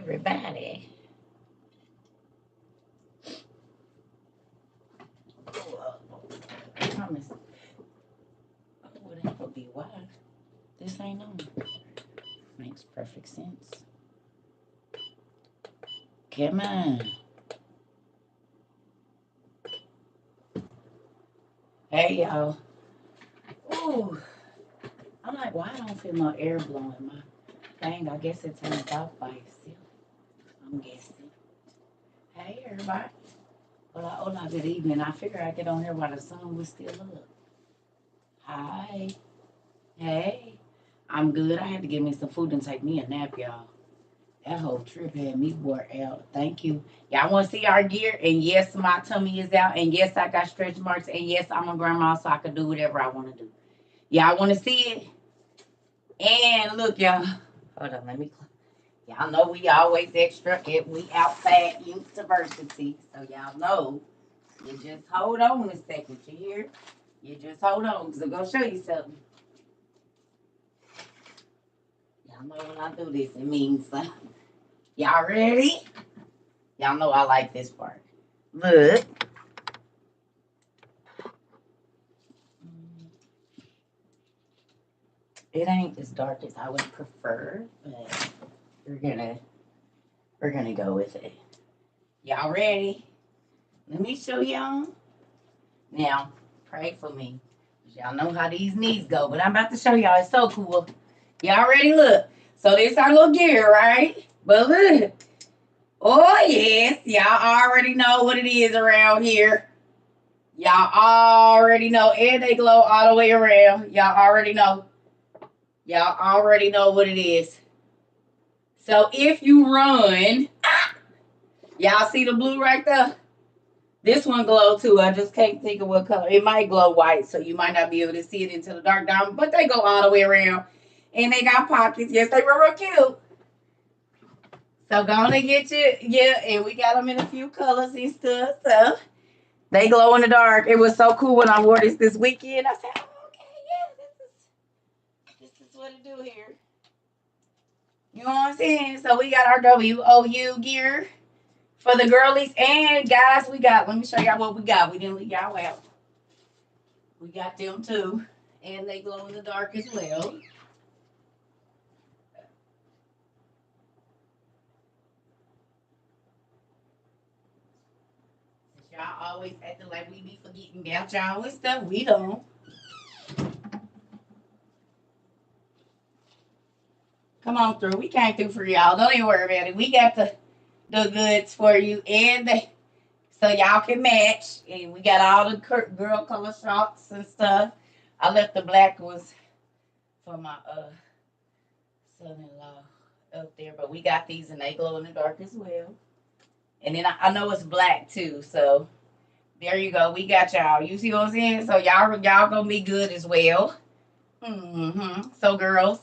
everybody. Oh, I promise. Oh, that would be why. This ain't on. Makes perfect sense. Come on. Hey, y'all. Ooh. I'm like, why I don't feel no air blowing my thing? I guess it turns off by itself. I'm guessing. Hey, everybody. Hola, good evening. I figured I'd get on here while the sun was still up. Hi. Hey. I'm good. I had to get me some food and take me a nap, y'all. That whole trip had me wore out. Thank you. Y'all want to see our gear? And yes, my tummy is out. And yes, I got stretch marks. And yes, I'm a grandma, so I can do whatever I want to do. Y'all want to see it? And look, y'all. Hold on, let me. Y'all know we always extra if we outside university. So y'all know. You just hold on a second. You hear? You just hold on. Because I'm going to show you something. Y'all know when I do this, it means something. Y'all ready? Y'all know I like this part. Look. It ain't as dark as I would prefer, but we're gonna go with it. Y'all ready? Let me show y'all. Now, pray for me. Y'all know how these knees go, but I'm about to show y'all. It's so cool. Y'all ready? Look. So this our little gear, right? But look. Oh, yes. Y'all already know what it is around here. Y'all already know. And they glow all the way around. Y'all already know. Y'all already know what it is. So if you run, y'all see the blue right there? This one glow too. I just can't think of what color. It might glow white, so you might not be able to see it into the dark diamond, but they go all the way around. And they got pockets. Yes, they were real cute. So go on and get you. Yeah, and we got them in a few colors and stuff. So they glow in the dark. It was so cool when I wore this weekend. I said, oh, okay, yeah, this is what it do here. You know what I'm saying? So we got our WOU gear for the girlies. And guys, we got, let me show y'all what we got. We didn't leave y'all out. We got them too. And they glow in the dark as well. Y'all always acting like we be forgetting about y'all and stuff. We don't. Come on through. We came through for y'all. Don't even worry about it. We got the goods for you. And so y'all can match. And we got all the girl color shorts and stuff. I left the black ones for my son-in-law up there. But we got these and they glow in the dark as well. And then I know it's black too. So there you go. We got y'all. You see what I'm saying? So y'all gonna be good as well. So girls,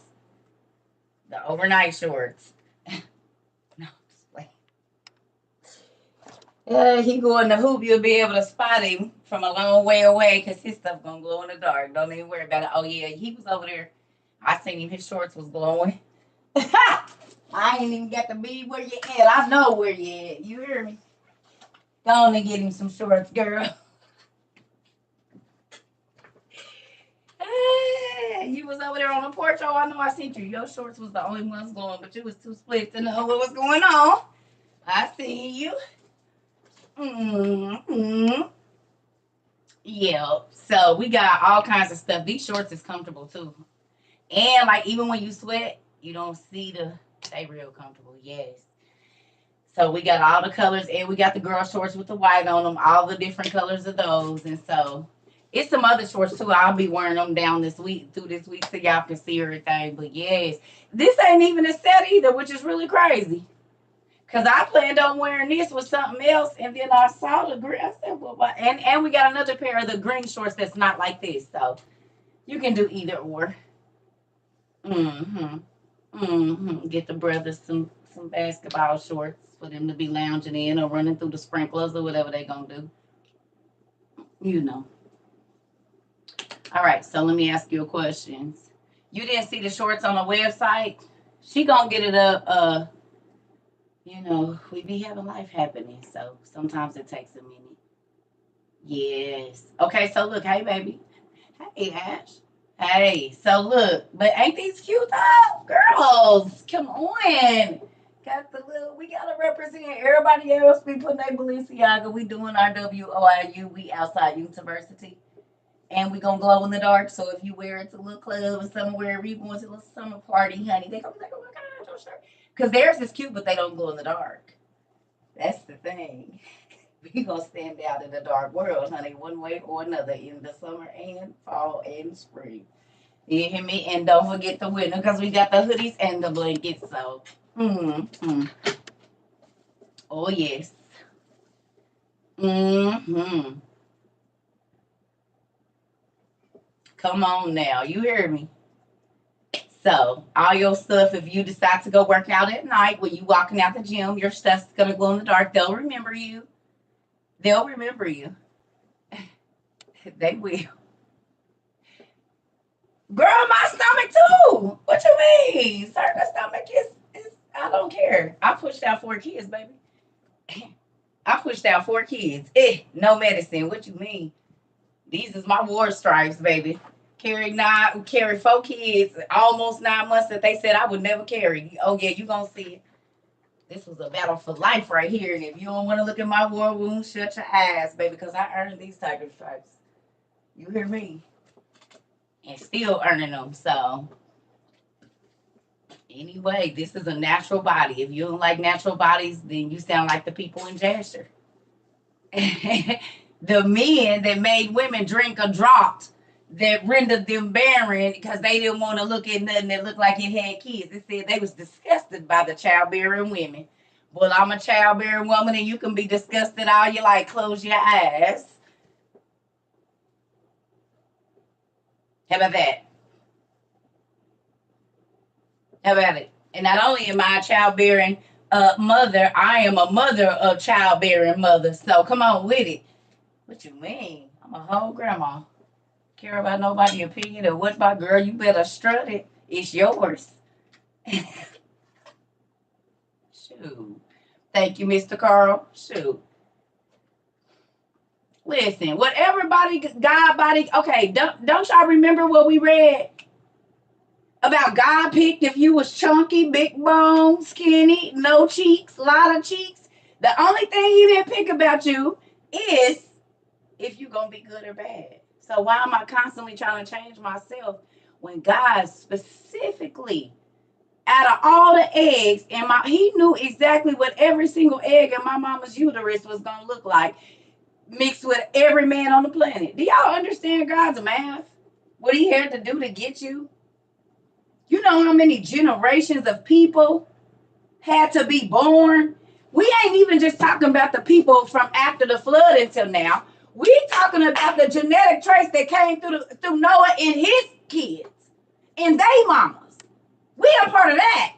the overnight shorts. No, just play. He going to hoop. You'll be able to spot him from a long way away because his stuff gonna glow in the dark. Don't even worry about it. Oh yeah, he was over there. I seen him. His shorts was glowing. I ain't even got to be where you at. I know where you at. You hear me? Go on and get him some shorts, girl. You was over there on the porch. Oh, I know I seen you. Your shorts was the only ones glowing, but you was too split to know what was going on. I seen you. Yeah. So we got all kinds of stuff. These shorts is comfortable too. And like even when you sweat, you don't see they real comfortable. Yes. So we got all the colors and we got the girl shorts with the white on them, all the different colors of those. And so it's some other shorts too. I'll be wearing them down through this week so y'all can see everything. But yes, this ain't even a set either, which is really crazy. Cause I planned on wearing this with something else, and then I saw the green. I said, "Well, what?" And we got another pair of the green shorts that's not like this, so you can do either or. Get the brothers some basketball shorts for them to be lounging in or running through the sprinklers or whatever they gonna do. You know. All right, so let me ask you a question. You didn't see the shorts on the website? She gonna get it up. You know, we be having life happening, so sometimes it takes a minute. Yes. Okay, so look, hey baby. Hey Ash. Hey, so look, but ain't these cute though? Girls, come on. Got the little, we gotta represent everybody else. We putting their Balenciaga. We doing our WOIU. We outside university. And we gonna glow in the dark. So if you wear it to a little club or somewhere, or you going to a little summer party, honey, they gonna be like, oh my god, your shirt. Because theirs is cute, but they don't glow in the dark. That's the thing. We gonna stand out in the dark world, honey, one way or another in the summer and fall and spring. You hear me? And don't forget the winter because we got the hoodies and the blankets. So, oh yes. Mm-hmm. Come on now, you hear me? So, all your stuff, if you decide to go work out at night when you walking out the gym, your stuff's gonna glow in the dark. They'll remember you. They'll remember you. They will. Girl, my stomach too. What you mean? Circa stomach is I don't care. I pushed out 4 kids, baby. I pushed out 4 kids. No medicine. What you mean? These is my war stripes, baby. Carry 4 kids, almost 9 months that they said I would never carry. Oh yeah, you gonna see it. This was a battle for life right here. And if you don't want to look at my war wounds, shut your eyes, baby, because I earned these type of stripes. You hear me? And still earning them. So anyway, this is a natural body. If you don't like natural bodies, then you sound like the people in Jasher. The men that made women drink a draught that rendered them barren because they didn't want to look at nothing that looked like it had kids. It said they was disgusted by the childbearing women. Well, I'm a childbearing woman and you can be disgusted all you like. Close your eyes. How about that? How about it? And not only am I a childbearing mother, I am a mother of childbearing mothers. So come on with it. What you mean? I'm a whole grandma. Care about nobody's opinion or what my girl, you better strut it. It's yours. Shoot. Thank you, Mr. Carl. Shoot. Listen, what everybody God body, okay, don't y'all remember what we read about God picked if you was chunky, big bone, skinny, no cheeks, a lot of cheeks? The only thing he didn't pick about you is if you gonna be good or bad. So why am I constantly trying to change myself when God specifically, out of all the eggs, he knew exactly what every single egg in my mama's uterus was gonna look like, mixed with every man on the planet. Do y'all understand God's math? What he had to do to get you? You know how many generations of people had to be born? We ain't even just talking about the people from after the flood until now. We talking about the genetic trace that came through Noah and his kids and they mamas. We are part of that.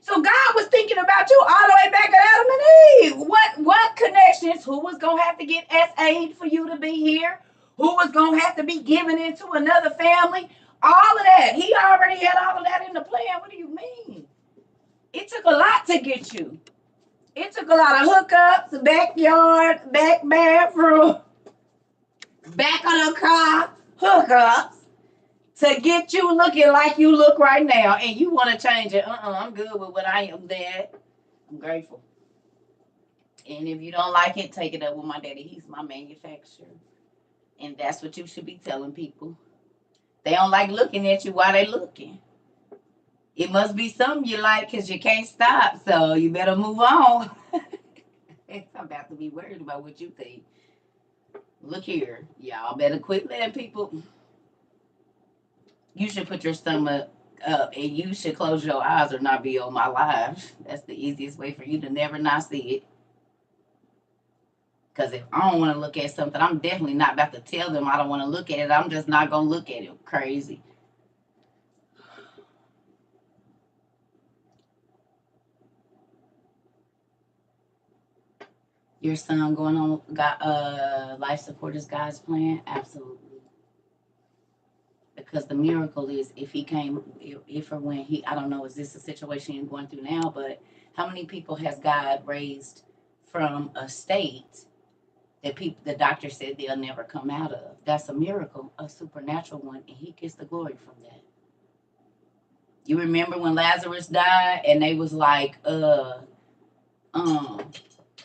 So God was thinking about you all the way back at Adam and Eve. What connections? Who was gonna have to get SA'd for you to be here? Who was gonna have to be given into another family? All of that. He already had all of that in the plan. What do you mean? It took a lot to get you. It took a lot of hookups, backyard, back bathroom, back of the car, hookups to get you looking like you look right now. And you want to change it. I'm good with what I am, Dad. I'm grateful. And if you don't like it, take it up with my daddy. He's my manufacturer. And that's what you should be telling people. They don't like looking at you while they looking. It must be something you like because you can't stop. So you better move on. I'm about to be worried about what you think. Look here. Y'all better quit letting people. You should put your stomach up and you should close your eyes or not be on my live. That's the easiest way for you to never not see it. Because if I don't want to look at something, I'm definitely not about to tell them I don't want to look at it. I'm just not going to look at it. Crazy. Your son going on life support is God's plan? Absolutely. Because the miracle is if he came, if or when he, I don't know, is this a situation you're going through now? But how many people has God raised from a state that people, the doctor said they'll never come out of? That's a miracle, a supernatural one, and he gets the glory from that. You remember when Lazarus died and they was like,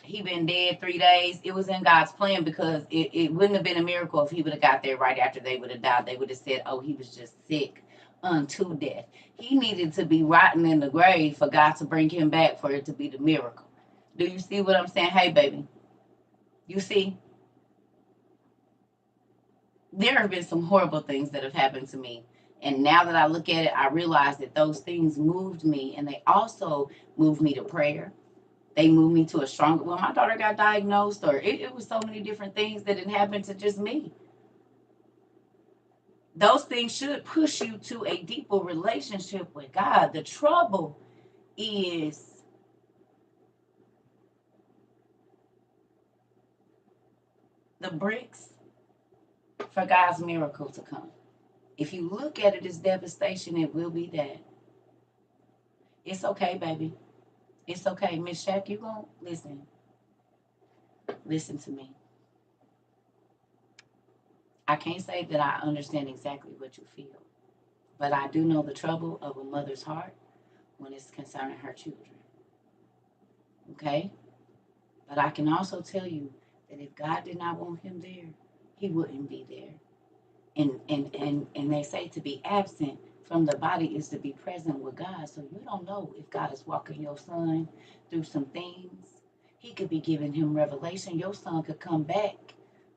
he been dead 3 days. It was in God's plan because it wouldn't have been a miracle if he would have got there right after they would have died. They would have said, oh, he was just sick unto death. He needed to be rotten in the grave for God to bring him back for it to be the miracle. Do you see what I'm saying? Hey, baby. You see? There have been some horrible things that have happened to me. And now that I look at it, I realize that those things moved me, and they also moved me to prayer. They moved me to a stronger, when my daughter got diagnosed, or it was so many different things that didn't happen to just me. Those things should push you to a deeper relationship with God. The trouble is the bricks for God's miracle to come. If you look at it as devastation, it will be that. It's okay, baby. It's okay. Miss Shaq, you gonna listen. Listen to me. I can't say that I understand exactly what you feel, but I do know the trouble of a mother's heart when it's concerning her children. Okay? But I can also tell you that if God did not want him there, he wouldn't be there. And they say to be absent from the body is to be present with God. So you don't know if God is walking your son through some things. He could be giving him revelation. Your son could come back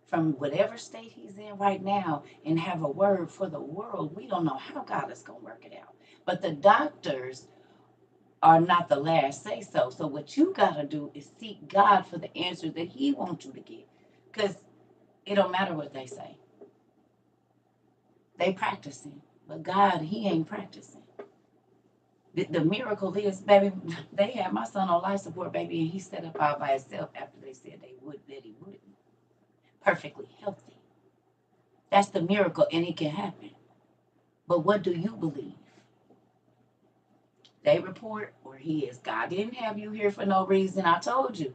from whatever state he's in right now and have a word for the world. We don't know how God is going to work it out. But the doctors are not the last say so. So what you got to do is seek God for the answers that he wants you to get. Because it don't matter what they say. They practicing, but God, he ain't practicing. The miracle is, baby, they had my son on life support, baby, and he set up all by himself after they said they would, that he wouldn't. Perfectly healthy. That's the miracle, and it can happen. But what do you believe? They report or he is. God didn't have you here for no reason. I told you.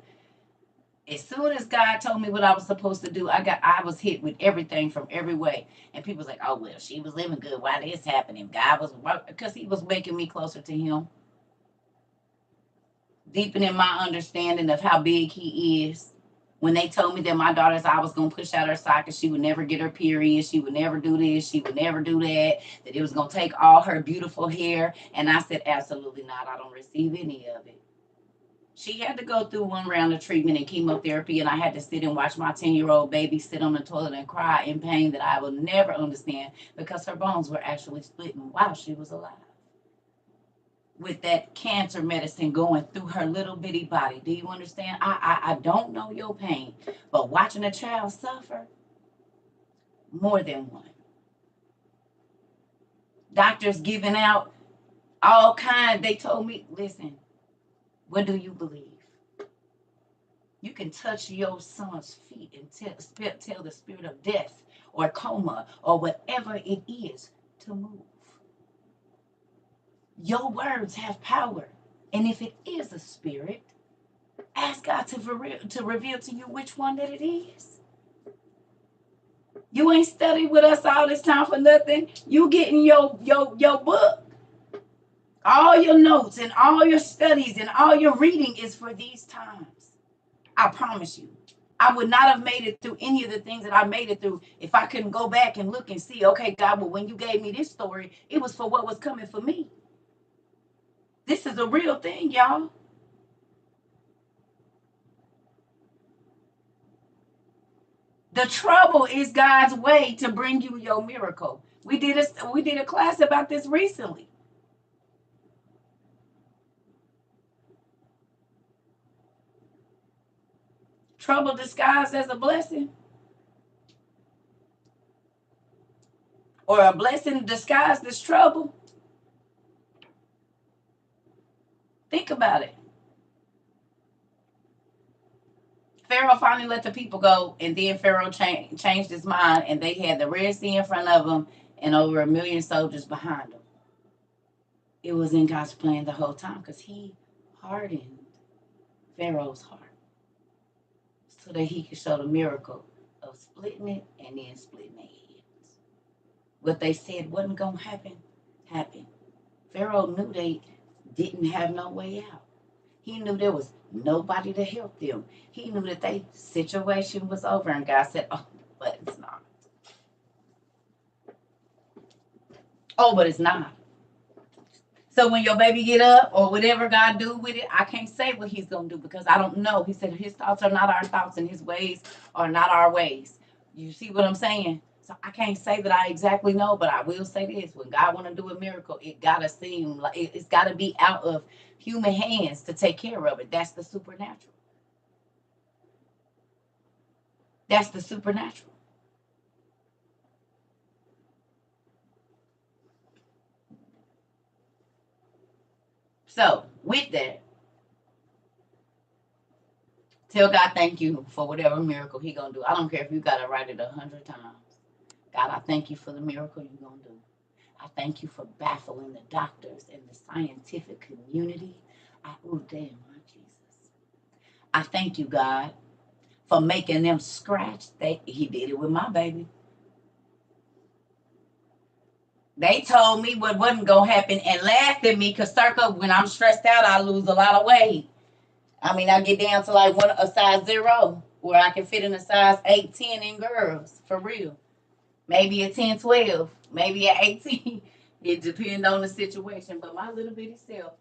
As soon as God told me what I was supposed to do, I was hit with everything from every way. And people was like, oh, well, she was living good. Why this happening? God was, because he was making me closer to him. Deepening my understanding of how big he is. When they told me that my daughter's, I was going to push out her socket, she would never get her period, she would never do this, she would never do that it was going to take all her beautiful hair. And I said, absolutely not. I don't receive any of it. She had to go through one round of treatment and chemotherapy, and I had to sit and watch my 10-year-old baby sit on the toilet and cry in pain that I will never understand because her bones were actually splitting while she was alive. With that cancer medicine going through her little bitty body. Do you understand? I don't know your pain, but watching a child suffer, more than one. Doctors giving out all kinds. They told me, listen, what do you believe? You can touch your son's feet and tell the spirit of death or coma or whatever it is to move. Your words have power. And if it is a spirit, ask God to reveal to you which one that it is. You ain't studied with us all this time for nothing. You getting your book. All your notes and all your studies and all your reading is for these times. I promise you. I would not have made it through any of the things that I made it through if I couldn't go back and look and see, okay, God, well, when you gave me this story, it was for what was coming for me. This is a real thing, y'all. The trouble is God's way to bring you your miracle. We did a class about this recently. Trouble disguised as a blessing. Or a blessing disguised as trouble. Think about it. Pharaoh finally let the people go, and then Pharaoh changed his mind, and they had the Red Sea in front of them, and over 1 million soldiers behind him. It was in God's plan the whole time because he hardened Pharaoh's heart so that he could show the miracle of splitting it and then splitting their heads. What they said wasn't going to happen, happened. Pharaoh knew they didn't have no way out. He knew there was nobody to help them. He knew that their situation was over, and God said, oh, but it's not. Oh, but it's not. So when your baby get up or whatever God do with it, I can't say what he's going to do because I don't know. He said his thoughts are not our thoughts and his ways are not our ways. You see what I'm saying? So I can't say that I exactly know, but I will say this. When God want to do a miracle, it got to seem like it's got to be out of human hands to take care of it. That's the supernatural. That's the supernatural. So with that, tell God thank you for whatever miracle he going to do. I don't care if you got to write it 100 times. God, I thank you for the miracle you're going to do. I thank you for baffling the doctors and the scientific community. Oh, damn, my Jesus. I thank you, God, for making them scratch. He did it with my baby. They told me what wasn't going to happen and laughed at me because CERCA, when I'm stressed out, I lose a lot of weight. I mean, I get down to like a size 0 where I can fit in a size 8, 10 in girls, for real. Maybe a 10, 12, maybe a 18. It depends on the situation. But my little bitty self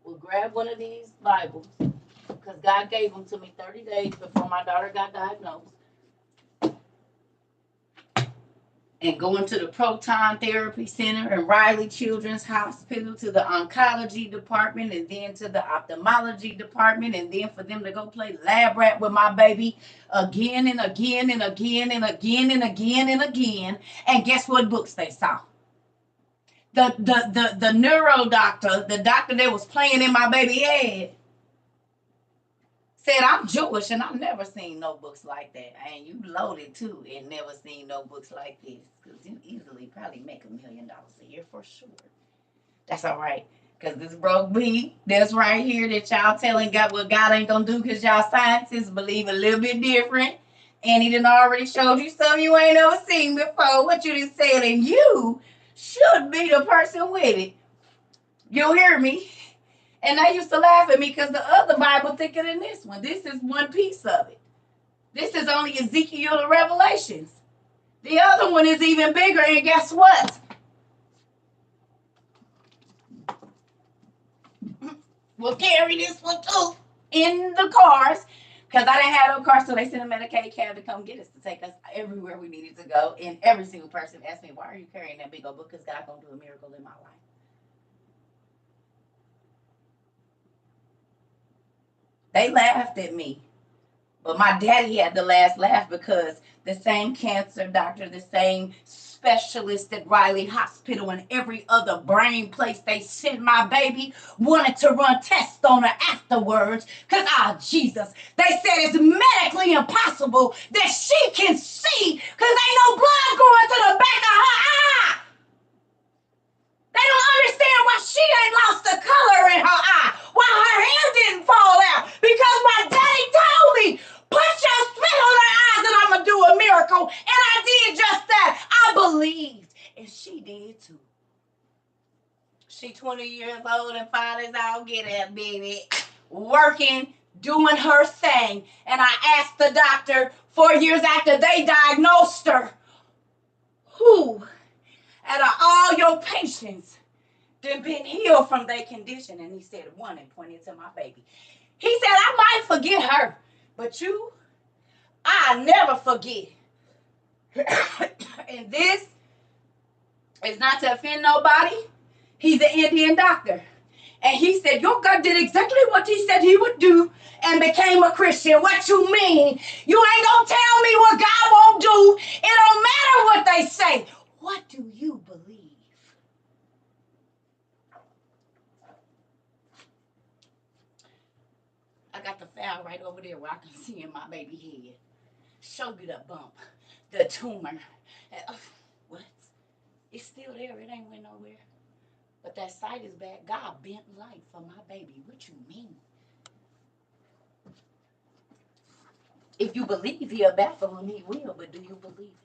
will grab one of these Bibles because God gave them to me 30 days before my daughter got diagnosed. And going to the Proton Therapy Center and Riley Children's Hospital, to the oncology department, and then to the ophthalmology department, and then for them to go play lab rat with my baby again and again and again and again and again and again. And guess what books they saw? The neuro doctor, the doctor that was playing in my baby head, said, I'm Jewish and I've never seen no books like that. And you loaded too and never seen no books like this. Because you easily probably make $1 million a year for sure. That's all right. Because this broke me, that's right here that y'all telling God what God ain't going to do because y'all scientists believe a little bit different. And he done already showed you something you ain't ever seen before. What you just said, and you should be the person with it. You hear me? And they used to laugh at me because the other Bible thicker than this one. This is one piece of it. This is only Ezekiel to Revelations. The other one is even bigger, and guess what? We'll carry this one too in the cars because I didn't have no car, so they sent a Medicaid cab to come get us to take us everywhere we needed to go. And every single person asked me, why are you carrying that big old book? Because God's going to do a miracle in my life. They laughed at me. But my daddy had the last laugh because the same cancer doctor, the same specialist at Riley Hospital and every other brain place they sent my baby wanted to run tests on her afterwards because, Jesus, they said it's medically impossible that she can see because ain't no blood going to the back of her eye. They don't understand why she ain't lost the color in her eye, why her hair didn't fall out, because my daddy told me, put your spit on her eyes and I'm going to do a miracle. And I did just that. I believed. And she did too. She 20 years old and fine as I'll get at, baby. Working, doing her thing. And I asked the doctor 4 years after they diagnosed her, who out of all your patients then been healed from their condition? And he said one and pointed to my baby. He said, I might forget her, but you, I never forget. And this is not to offend nobody. He's an Indian doctor. And he said, your God did exactly what he said he would do and became a Christian. What you mean? You ain't gonna tell me what God won't do. It don't matter what they say. What do you believe? I got the file right over there where I can see in my baby head. Show you the bump, the tumor. What? It's still there. It ain't went nowhere. But that sight is back. God bent light for my baby. What you mean? If you believe he'll baffle him, he will. But do you believe it?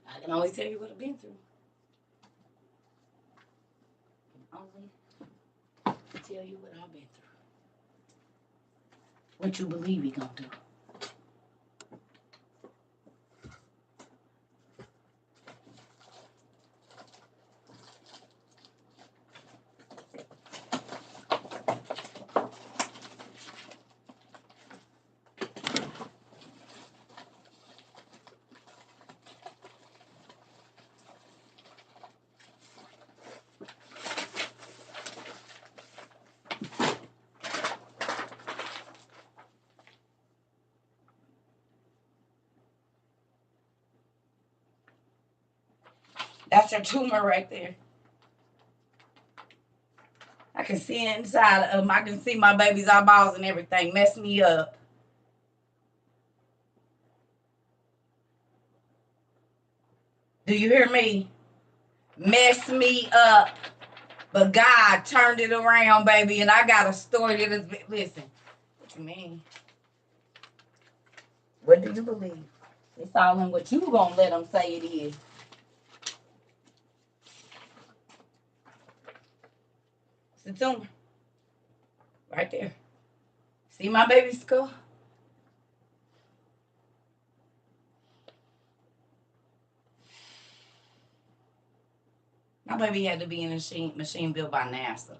I can always tell you what I've been through. I can only tell you what I've been through. What you believe he gonna do. That's your tumor right there. I can see inside of them. I can see my baby's eyeballs and everything. Mess me up. Do you hear me? Mess me up. But God turned it around, baby. And I got a story that is... Listen. What you mean? What do you believe? It's all in what you gonna let them say it is. It's a tumor. Right there. See my baby's skull? My baby had to be in a machine built by NASA.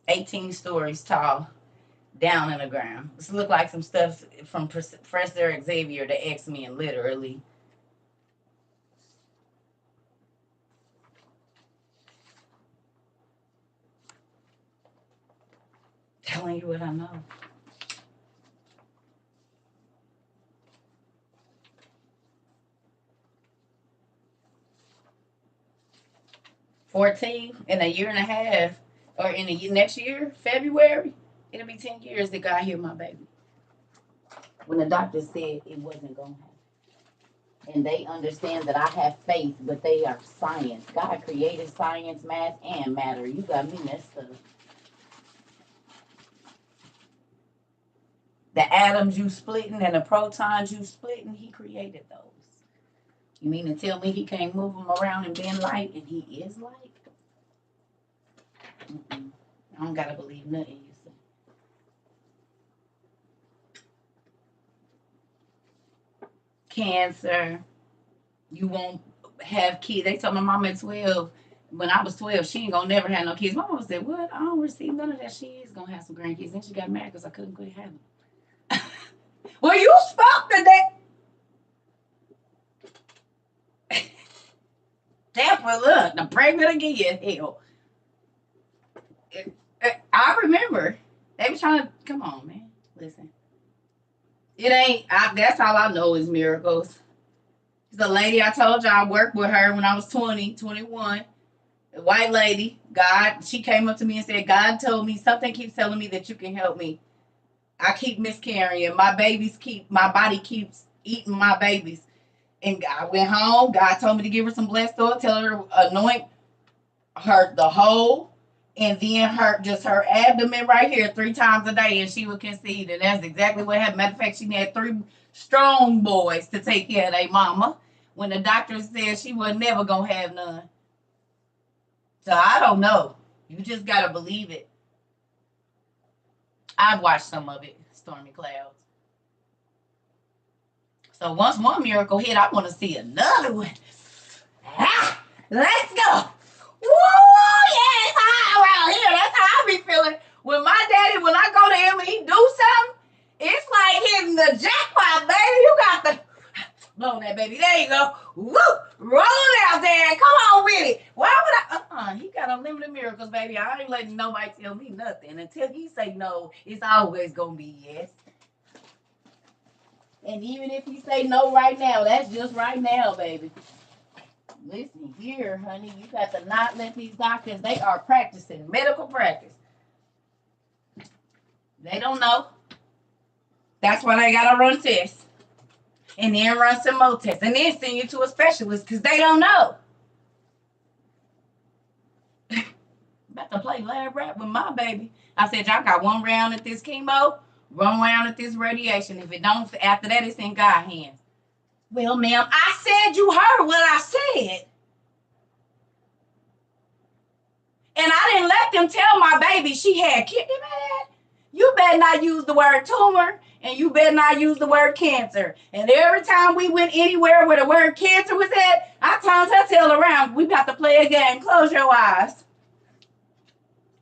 18 stories tall, down in the ground. This looked like some stuff from Professor Xavier, the X-Men, literally. Telling you what I know. $14 in a year and a half, or in the next year, February, it'll be 10 years that God healed my baby. When the doctor said it wasn't going to happen. And they understand that I have faith, but they are science. God created science, math, and matter. You got me messed up. The atoms you splitting and the protons you splitting, he created those. You mean to tell me he can't move them around and bend light, and he is light? I don't gotta believe nothing you say. Cancer. You won't have kids. They told my mama at 12, when I was 12, she ain't gonna never have no kids. My mama said, what? I don't receive none of that. She is gonna have some grandkids. Then she got mad because I couldn't quit having them. Well, you spoke to that. That's what, look, I'm pregnant again. Hell. I remember. They were trying to, come on, man. Listen. It ain't, that's all I know is miracles. The lady I told you I worked with her when I was 20, 21. A white lady, God, she came up to me and said, God told me, something keeps telling me that you can help me. I keep miscarrying. My body keeps eating my babies. And I went home. God told me to give her some blessed oil, tell her to anoint her the whole, and then her abdomen right here 3 times a day, and she would conceive. And that's exactly what happened. Matter of fact, she had 3 strong boys to take care of their mama when the doctor said she was never gonna have none. So I don't know. You just gotta believe it. I've watched some of it, Stormy Clouds. So once one miracle hit, I want to see another one. Ah, let's go. Woo, yeah, it's hot around here. That's how I be feeling. When my daddy, when I go to him and he do something, it's like hitting the jackpot, baby. You got the blow that, baby. There you go. Woo, roll it out there. Come on with it. Why would I? He got unlimited miracles, baby. I ain't letting nobody tell me nothing. Until he say no, it's always gonna be yes. And even if he say no right now, that's just right now, baby. Listen here, honey. You got to not let these doctors, they are practicing medical practice. They don't know. That's why they gotta run tests. And then run some more tests. And then send you to a specialist because they don't know. About to play lab rat with my baby. I said, y'all got 1 round at this chemo, 1 round at this radiation. If it don't, after that, it's in God's hands. Well, ma'am, I said you heard what I said. And I didn't let them tell my baby she had kidney bad. You better not use the word tumor, and you better not use the word cancer. And every time we went anywhere where the word cancer was at, I turned her tail around. We about to play a game. Close your eyes.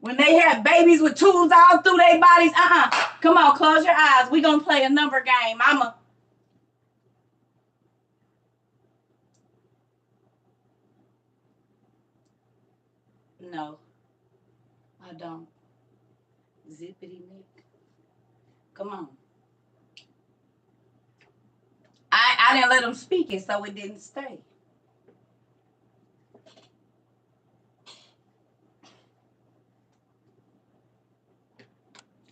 When they have babies with tools all through their bodies, come on, close your eyes. We're going to play a number game. No, I don't. Zippity Nick. Come on. I didn't let them speak it, so it didn't stay.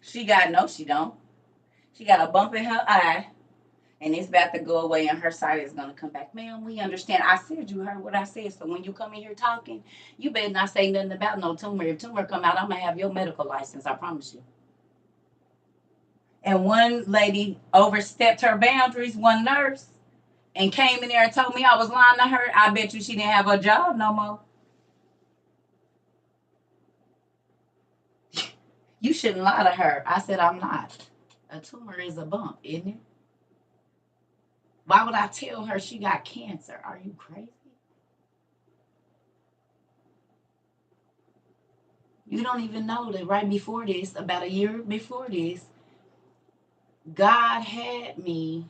She don't. She got a bump in her eye, and it's about to go away, and her sight is going to come back. Ma'am, we understand. I said you heard what I said, so when you come in here talking, you better not say nothing about no tumor. If tumor come out, I'm going to have your medical license, I promise you. And one lady overstepped her boundaries, one nurse, and came in there and told me I was lying to her. I bet you she didn't have a job no more. You shouldn't lie to her. I said, I'm not. A tumor is a bump, isn't it? Why would I tell her she got cancer? Are you crazy? You don't even know that right before this, about a year before this, God had me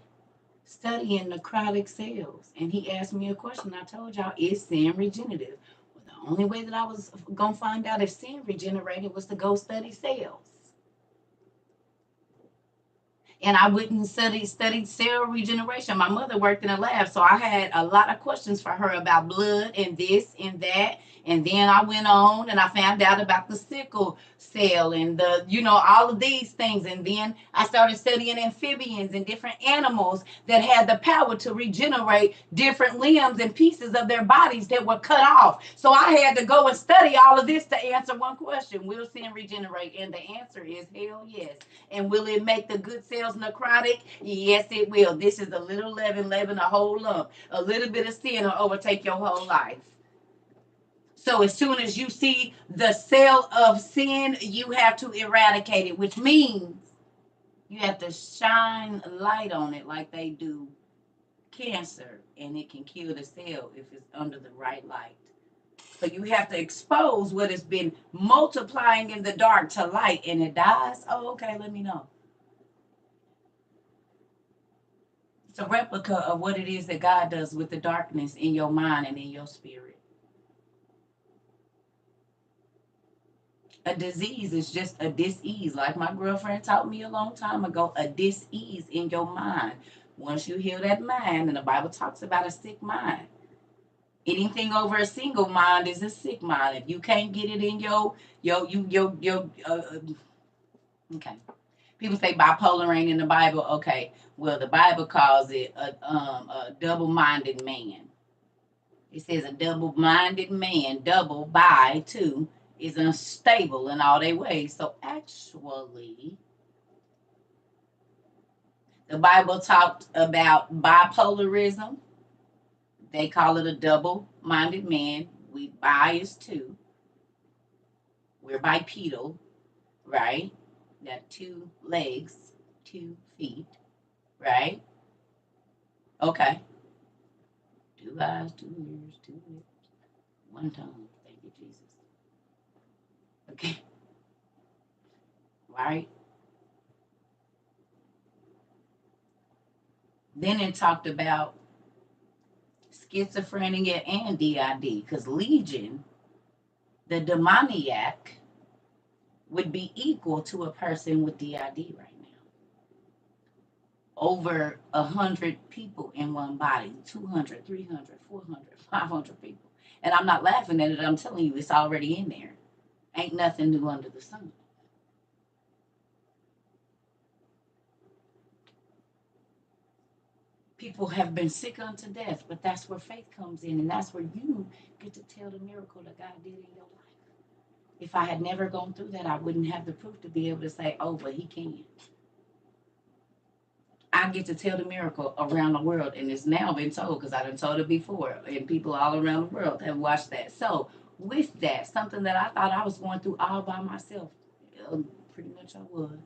studying necrotic cells. And he asked me a question. I told y'all, is sin regenerative? Well, the only way that I was going to find out if sin regenerated was to go study cells. And I wouldn't studied cell regeneration. My mother worked in a lab, so I had a lot of questions for her about blood and this and that. And then I went on and I found out about the sickle cell and all of these things. And then I started studying amphibians and different animals that had the power to regenerate different limbs and pieces of their bodies that were cut off. So I had to go and study all of this to answer one question: will sin regenerate? And the answer is hell yes. And will it make the good cells necrotic? Yes, it will. This is a little leaven a whole lump. A little bit of sin will overtake your whole life. So as soon as you see the cell of sin, you have to eradicate it, which means you have to shine light on it like they do cancer, and it can kill the cell if it's under the right light. So you have to expose what has been multiplying in the dark to light, and it dies. Oh, okay, let me know. It's a replica of what it is that God does with the darkness in your mind and in your spirit. A disease is just a dis-ease. Like my girlfriend taught me a long time ago, a dis-ease in your mind. Once you heal that mind, and the Bible talks about a sick mind. Anything over a single mind is a sick mind. If you can't get it in okay. People say bipolar ain't in the Bible. Okay, well the Bible calls it a double-minded man. It says a double-minded man, double by two, is unstable in all their ways. So actually, the Bible talked about bipolarism. They call it a double-minded man. Bi is two. We're bipedal, right? Got 2 legs, 2 feet, right? Okay. 2 eyes, 2 ears, 2 lips, 1 tongue. Thank you, Jesus. Okay. Right? Then it talked about schizophrenia and DID, because Legion, the demoniac, would be equal to a person with DID right now. Over 100 people in one body, 200, 300, 400, 500 people. And I'm not laughing at it. I'm telling you, it's already in there. Ain't nothing new under the sun. People have been sick unto death, but that's where faith comes in, and that's where you get to tell the miracle that God did in your life. If I had never gone through that, I wouldn't have the proof to be able to say, oh, but he can. I get to tell the miracle around the world, and it's now been told because I done told it before, and people all around the world have watched that. So with that, something that I thought I was going through all by myself, pretty much I was,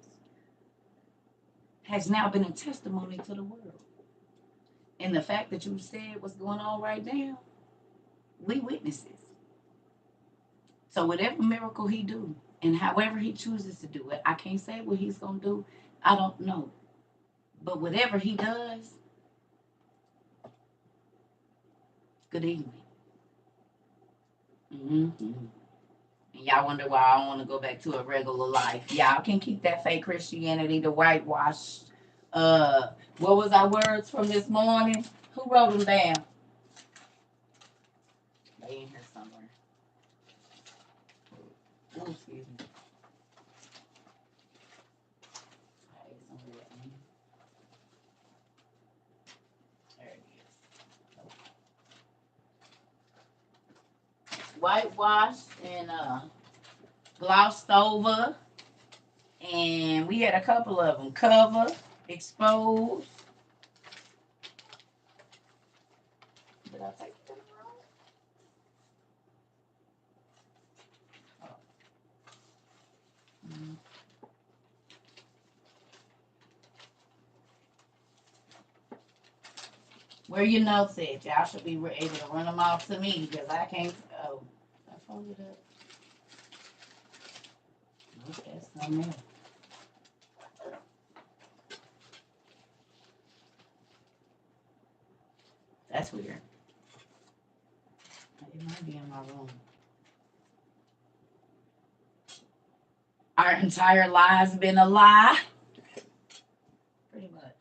has now been a testimony to the world. And the fact that you said what's going on right now, we witnesses. So whatever miracle he do, and however he chooses to do it, I can't say what he's going to do. I don't know. But whatever he does, good evening. Mm-hmm. And y'all wonder why I want to go back to a regular life. Y'all can keep that fake Christianity, the whitewash. What was our words from this morning? Who wrote them down? They in here somewhere. Oh, excuse me. There it is. Whitewash and glossed over. And we had a couple of them. Cover, expose. Did I take it wrong? Oh. Mm-hmm. Where your notes at? Y'all should be able to run them off to me because I can't. Oh, I folded up. Okay, that's something else. That's weird. It might be in my room. Our entire lives been a lie. Pretty much.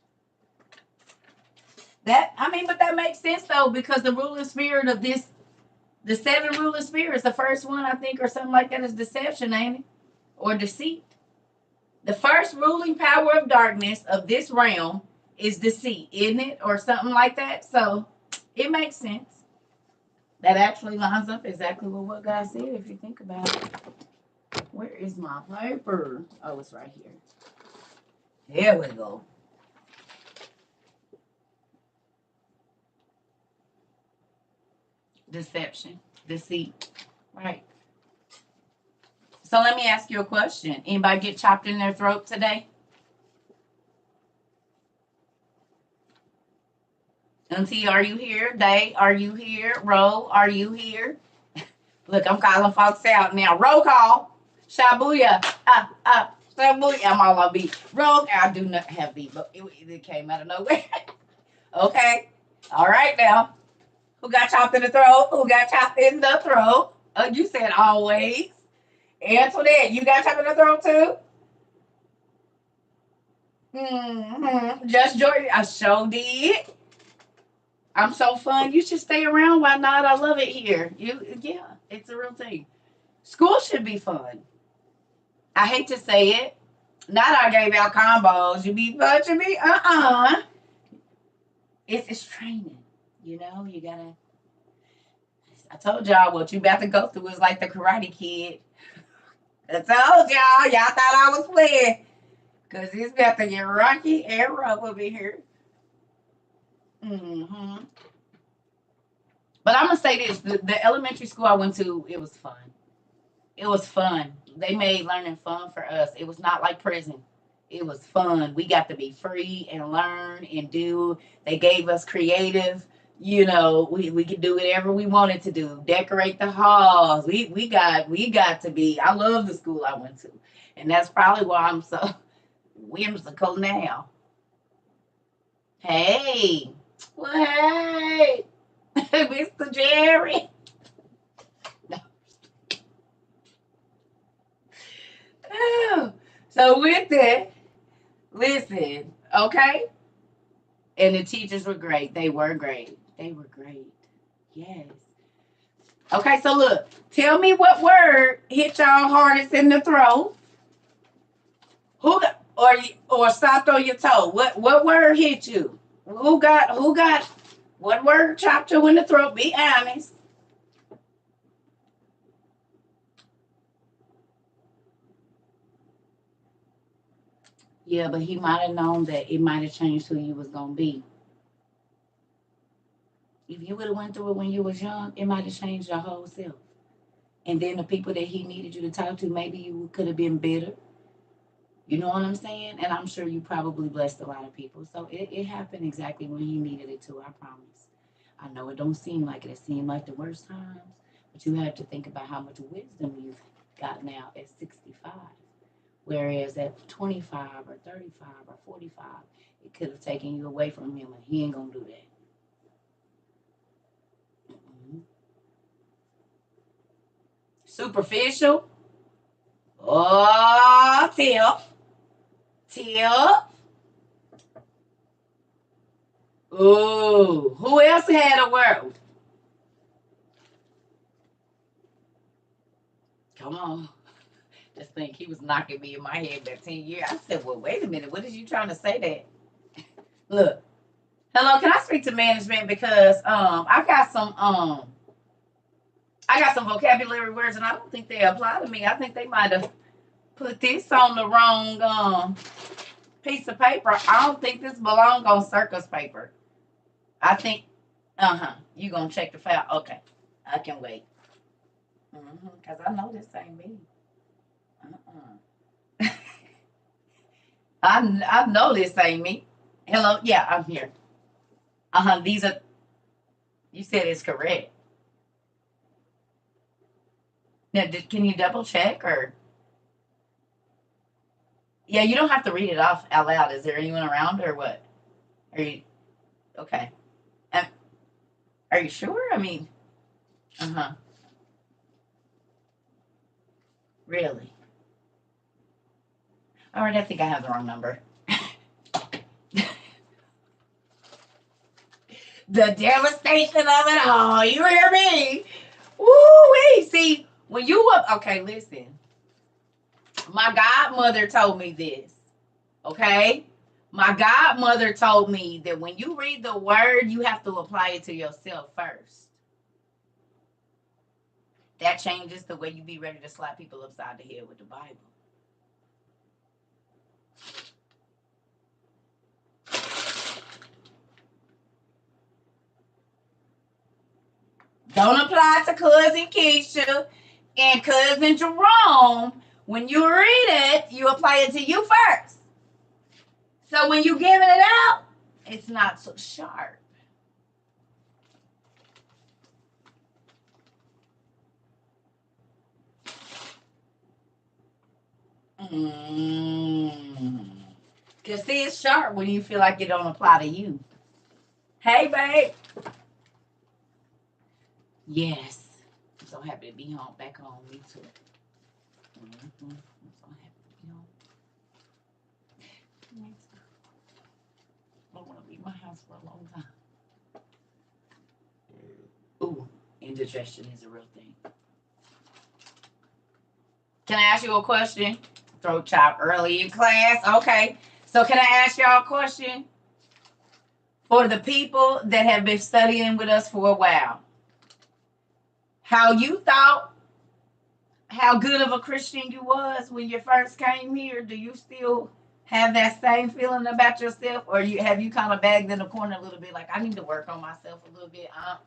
But that makes sense though, because the ruling spirit of this, the 7 ruling spirits, the first one I think or something like that is deception, ain't it? Or deceit. The first ruling power of darkness of this realm is deceit, isn't it? Or something like that. So it makes sense. That actually lines up exactly with what God said if you think about it. Where is my paper? Oh, it's right here. There we go. Deception, deceit, right? So let me ask you a question. Anybody get chopped in their throat today? Auntie, are you here? Day, are you here? Ro, are you here? Look, I'm calling folks out now. Roll call. Shabuya. Shabuya. I'm all on beat. Roll. I do not have beat, but it came out of nowhere. Okay. All right now. Who got chopped in the throat? Who got chopped in the throat? Oh, you said always. Antoinette, you got chopped in the throat too? Mm-hmm. Just Jordan, I sure did. I'm so fun. You should stay around. Why not? I love it here. Yeah, it's a real thing. School should be fun. I hate to say it. Not I gave out combos. You be punching me? It's training. You know, you gotta. I told y'all what you about to go through is like the Karate Kid. I told y'all. Y'all thought I was playing. Because it's about to get rocky and rough over here. Mm-hmm. But I'm going to say this. The elementary school I went to, it was fun. It was fun. They made learning fun for us. It was not like prison. It was fun. We got to be free and learn and do. They gave us creative. You know, we could do whatever we wanted to do. Decorate the halls. We got to be. I love the school I went to. And that's probably why I'm so whimsical now. Hey. Well, hey. Mr. Jerry. No. Oh. So with that, listen, okay? And the teachers were great. They were great. They were great. Yes. Okay, so look, tell me what word hit y'all hardest in the throat. Who or stopped on your toe? What word hit you? Who got what word chopped you in the throat? Be honest. Yeah, but he might have known that it might have changed who you was gonna be. If you would have went through it when you was young, it might have changed your whole self. And then the people that he needed you to talk to, maybe you could have been bitter. You know what I'm saying? And I'm sure you probably blessed a lot of people. So it happened exactly when he needed it to, I promise. I know it don't seem like it. It seemed like the worst times. But you have to think about how much wisdom you've got now at 65. Whereas at 25 or 35 or 45, it could have taken you away from him, and he ain't gonna do that. Mm-mm. Superficial. Oh, Tip. Ooh, who else had a word? Come on. Just think he was knocking me in my head that 10 years. I said, well, wait a minute. What is you trying to say that? Look. Hello, can I speak to management? Because I got some vocabulary words and I don't think they apply to me. I think they might have put this on the wrong piece of paper. I don't think this belongs on circus paper. I think, you gonna check the file. Okay. I can wait. Because I know this ain't me. I know this ain't me. Hello, yeah, I'm here. These are. You said it's correct. Now, can you double check or? Yeah, you don't have to read it off out loud. Is there anyone around or what? Are you okay? Um, are you sure? I mean, really? All right, I think I have the wrong number. The devastation of it all. You hear me? Woo wee. See, when you up, okay, listen. My godmother told me this. Okay? My godmother told me that when you read the word, you have to apply it to yourself first. That changes the way you be ready to slap people upside the head with the Bible. Don't apply to cousin Keisha and cousin Jerome. When you read it, you apply it to you first. So when you giving it out, it's not so sharp. Because see, it's sharp when you feel like it don't apply to you. Hey, babe. Yes. I'm so happy to be home, back home. Me too. I'm so happy to be home. I don't want to leave my house for a long time. Ooh, indigestion is a real thing. Can I ask you a question? Throat chop early in class. Okay. So can I ask y'all a question? For the people that have been studying with us for a while, how you thought how good of a Christian you was when you first came here? Do you still have that same feeling about yourself, or have you kind of bagged in the corner a little bit? Like I need to work on myself a little bit. I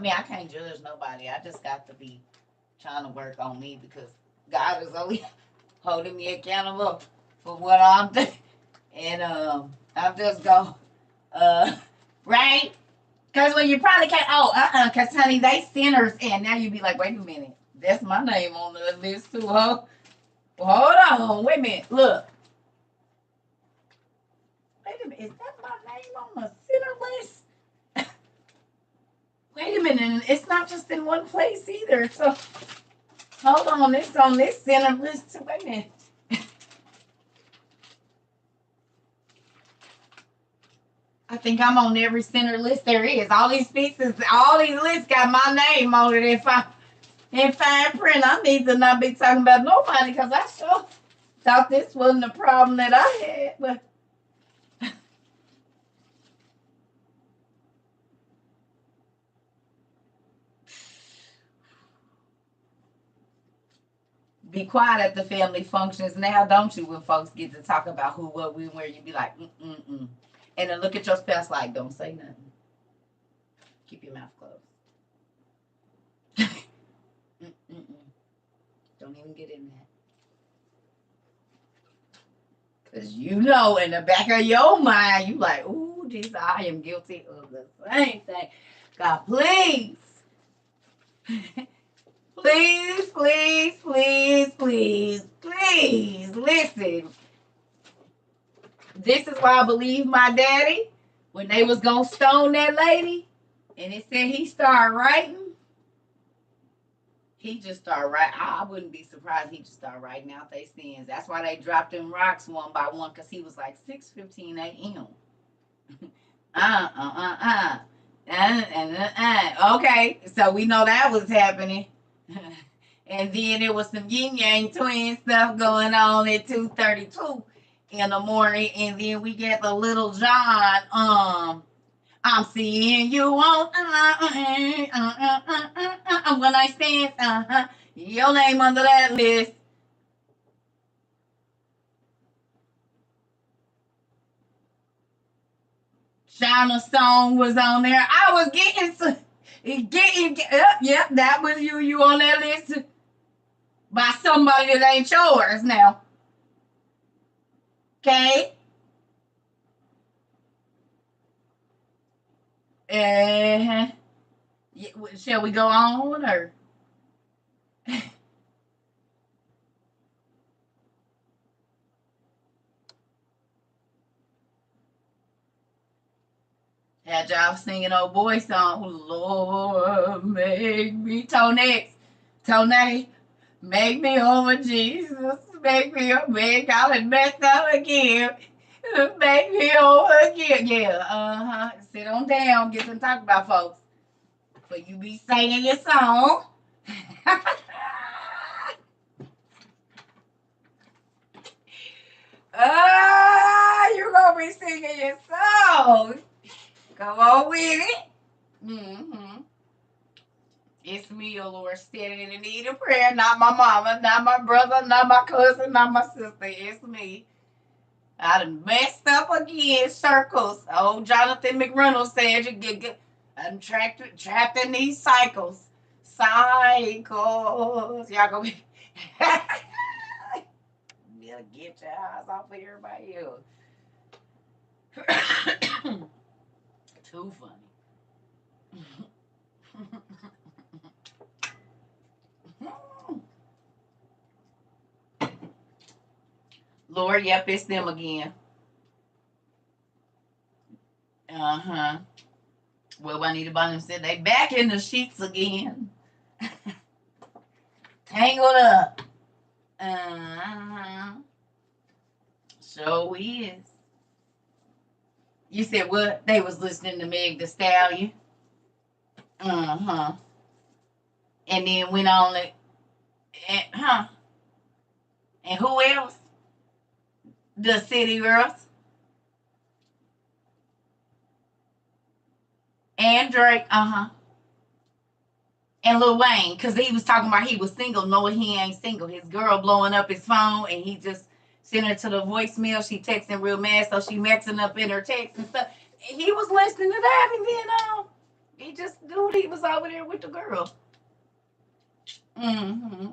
mean, I can't judge nobody. I just got to be trying to work on me because God is only holding me accountable for what I'm doing, and I'm just go right. Because when you probably can't, because honey, they sinners, and now you be like, wait a minute, that's my name on the list too, huh? Hold on, wait a minute, look. Wait a minute, is that my name on the sinner list? Wait a minute, it's not just in one place either. So hold on, it's on this sinner list too. Wait a minute. I think I'm on every sinner list there is. All these pieces, all these lists got my name on it. If I in fine print, I need to not be talking about nobody because I sure thought this wasn't a problem that I had. But be quiet at the family functions now, don't you? When folks get to talk about who, what, when, where, you be like, mm. And then look at your spouse like, don't say nothing. Keep your mouth closed. Don't even get in that. Because you know in the back of your mind, you like, ooh, Jesus, I am guilty of the same thing. God, please. Please, listen. This is why I believe my daddy, when they was going to stone that lady, and it said he started writing, he just started writing. I wouldn't be surprised he just started writing out their sins. That's why they dropped them rocks one by one, because he was like 6:15 a.m. Okay, so we know that was happening. And then there was some yin yang twin stuff going on at 2:32 in the morning. And then we get the little John, I'm seeing you on when I stand, your name under that list. China song was on there. I was getting yep, that was you on that list by somebody that ain't yours now. Okay? Uh-huh. Shall we go on or? Had y'all singing old boy song, Lord, make me, Tony, make me over, Jesus, make me over, make I done messed up again, make me over again, yeah, sit on down, get to talk about folks, but you be singing your song. You gonna be singing your song. Come on with it. Mm-hmm. It's me, O Lord, standing in need of prayer. Not my mama, not my brother, not my cousin, not my sister. It's me. I done messed up again. Circles. Old Jonathan McReynolds said you get I'm trapped in these cycles. Cycles. Y'all gonna be better get your eyes off of everybody else. Too funny. Lord, yep, it's them again. Uh-huh. Well, Juanita Bonham said they back in the sheets again. Tangled up. Uh-huh. So is. You said what? They was listening to Meg the Stallion. Uh-huh. And then went on it. And who else? The City Girls. And Drake. Uh-huh. And Lil Wayne, because he was talking about he was single. No, he ain't single. His girl blowing up his phone, and he just sent her to the voicemail. She texting real mad, so she messing up in her text and stuff. And he was listening to that, and then he just knew he was over there with the girl. Mm-hmm.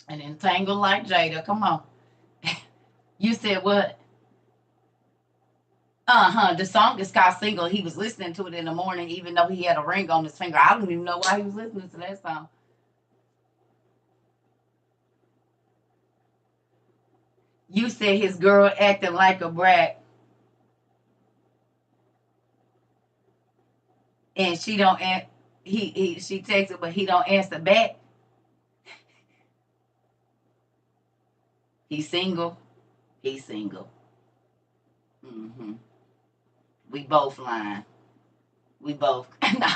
And entangled like Jada. Come on. You said what? The song is called Single. He was listening to it in the morning, even though he had a ring on his finger. I don't even know why he was listening to that song. You said his girl acting like a brat. And she don't she texts it, but he don't answer back. He's single. He's single. Mm-hmm. We both lying. We both. No.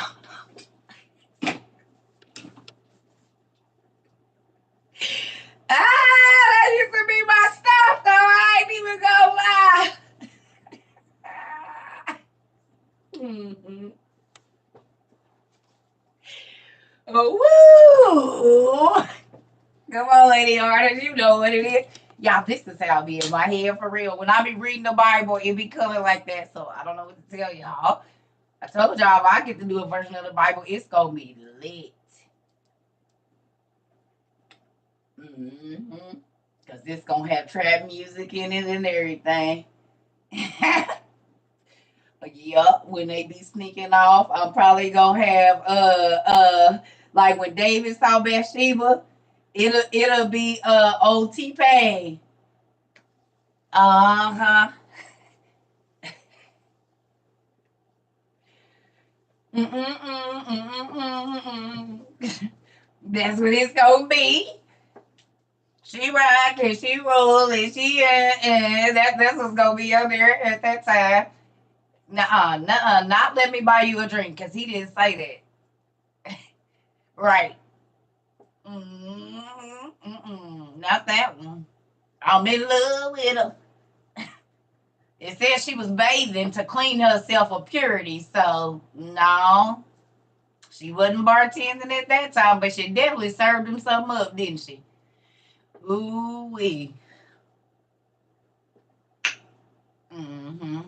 That used to be my stuff, though. I ain't even gonna lie. Mm-hmm. Oh, woo! Come on, Lady Artist. You know what it is. Y'all, this is how I be in my head for real. When I be reading the Bible, it be coming like that. So I don't know what to tell y'all. I told y'all if I get to do a version of the Bible, it's gonna be lit. Mm-hmm. Cause it's gonna have trap music in it and everything. Yup, when they be sneaking off, I'm probably gonna have like when David saw Bathsheba, it'll be old T-Pain. Uh-huh. Mm-mm-mm, mm-mm-mm. That's what it's gonna be. She rock and she roll and she that's what's gonna be up there at that time. Nuh-uh, nuh-uh, not let me buy you a drink, cause he didn't say that. Right. Not that one. I'm in love with her. It says she was bathing to clean herself of purity, so no, she wasn't bartending at that time, but she definitely served him something up, didn't she? Ooh wee. Mm-hmm.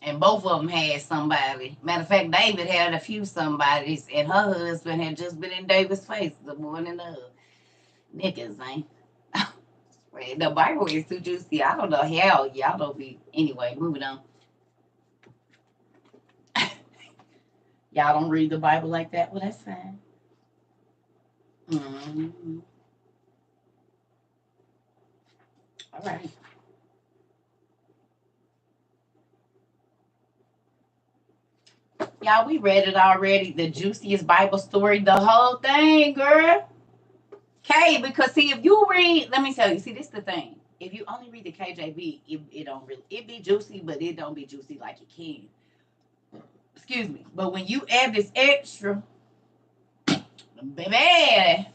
And both of them had somebody. Matter of fact, David had a few somebodies, and her husband had just been in David's face the morning of. Niggas, man. The Bible is too juicy. I don't know how y'all don't be. Anyway, moving on. Y'all don't read the Bible like that? Well, that's fine. Mm-hmm. All right. Y'all, we read it already. The juiciest Bible story, the whole thing, girl. Okay, because see, if you read, let me tell you, see, this is the thing. If you only read the KJV, it don't really, it be juicy, but it don't be juicy like it can. Excuse me. But when you add this extra, baby,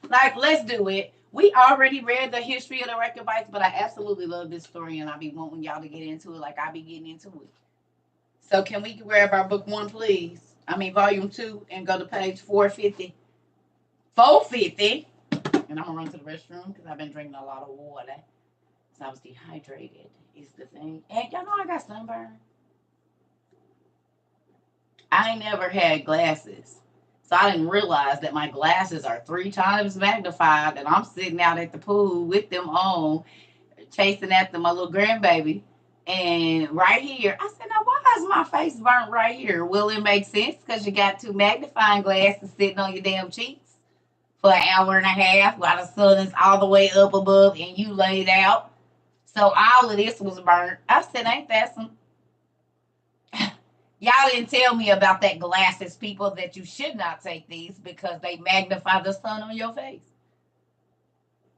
like, let's do it. We already read the history of the Rechabites, but I absolutely love this story, and I be wanting y'all to get into it like I be getting into it. So can we grab our book one, please? I mean, volume 2, and go to page 450. 450. And I'm gonna run to the restroom because I've been drinking a lot of water. So I was dehydrated, is the thing. And y'all know I got sunburn. I ain't never had glasses. So I didn't realize that my glasses are 3 times magnified, and I'm sitting out at the pool with them on, chasing after my little grandbaby. And right here, I said, now why is my face burnt right here? Well, it makes sense because you got 2 magnifying glasses sitting on your damn cheeks for an hour and a half while the sun is all the way up above and you laid out. So all of this was burnt. I said, ain't that some? Y'all didn't tell me about that glasses, people, that you should not take these because they magnify the sun on your face.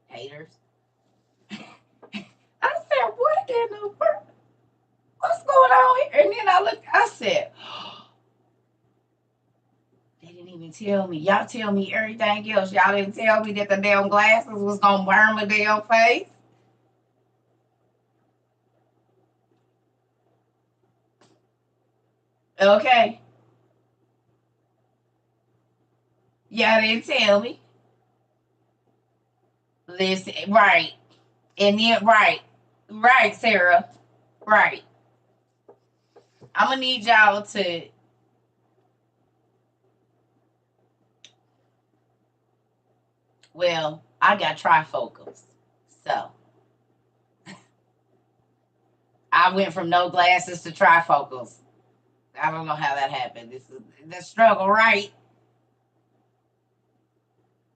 Haters. I said, what in the world? What's going on here? And then I looked, I said, they didn't even tell me. Y'all tell me everything else. Y'all didn't tell me that the damn glasses was going to burn my damn face. Okay. Y'all didn't tell me. Listen, right. And then, right. Right, Sarah. Right. I'm going to need y'all to. Well, I got trifocals. So I went from no glasses to trifocals. I don't know how that happened. This is the struggle, right?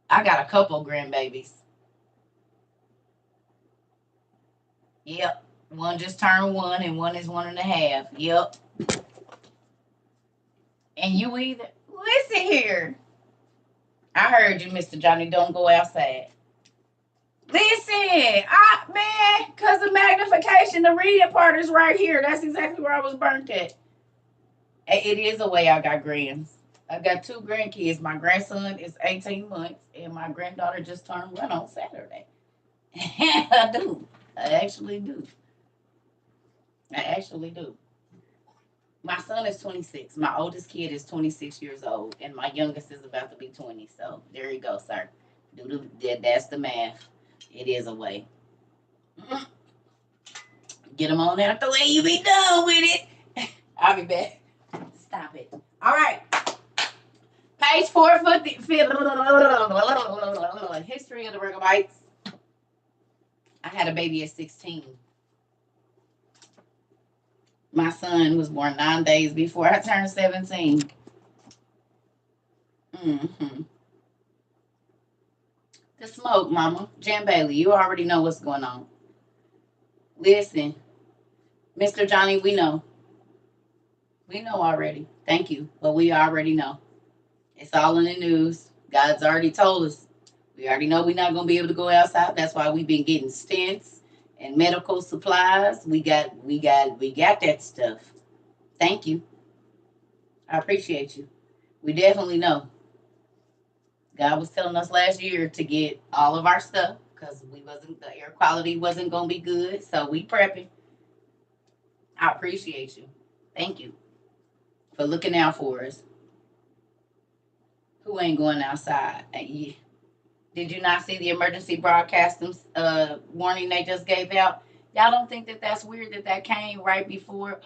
I got a couple grandbabies. Yep. One just turned 1 and one is 1.5. Yep. And you either. Listen here. I heard you, Mr. Johnny. Don't go outside. Listen, man, because of magnification, the reading part is right here. That's exactly where I was burnt at. It is a way I got grands. I got 2 grandkids. My grandson is 18 months, and my granddaughter just turned 1 on Saturday. I do. I actually do. I actually do. My son is 26. My oldest kid is 26 years old, and my youngest is about to be 20. So there you go, sir. That's the math. It is a way. Get them on out the way. You be done with it. I'll be back. Stop it. All right. Page 4 for the history of the Regabites. I had a baby at 16. My son was born 9 days before I turned 17. Mm-hmm. The smoke, mama. Jan Bailey, you already know what's going on. Listen, Mr. Johnny, we know. We know already. Thank you. But we already know. It's all in the news. God's already told us. We already know we're not going to be able to go outside. That's why we've been getting stents and medical supplies. We got that stuff. Thank you. I appreciate you. We definitely know. God was telling us last year to get all of our stuff because the air quality wasn't gonna be good. So we prepping. I appreciate you. Thank you for looking out for us. Who ain't going outside? Did you not see the emergency broadcast warning they just gave out? Y'all don't think that that's weird that came right before?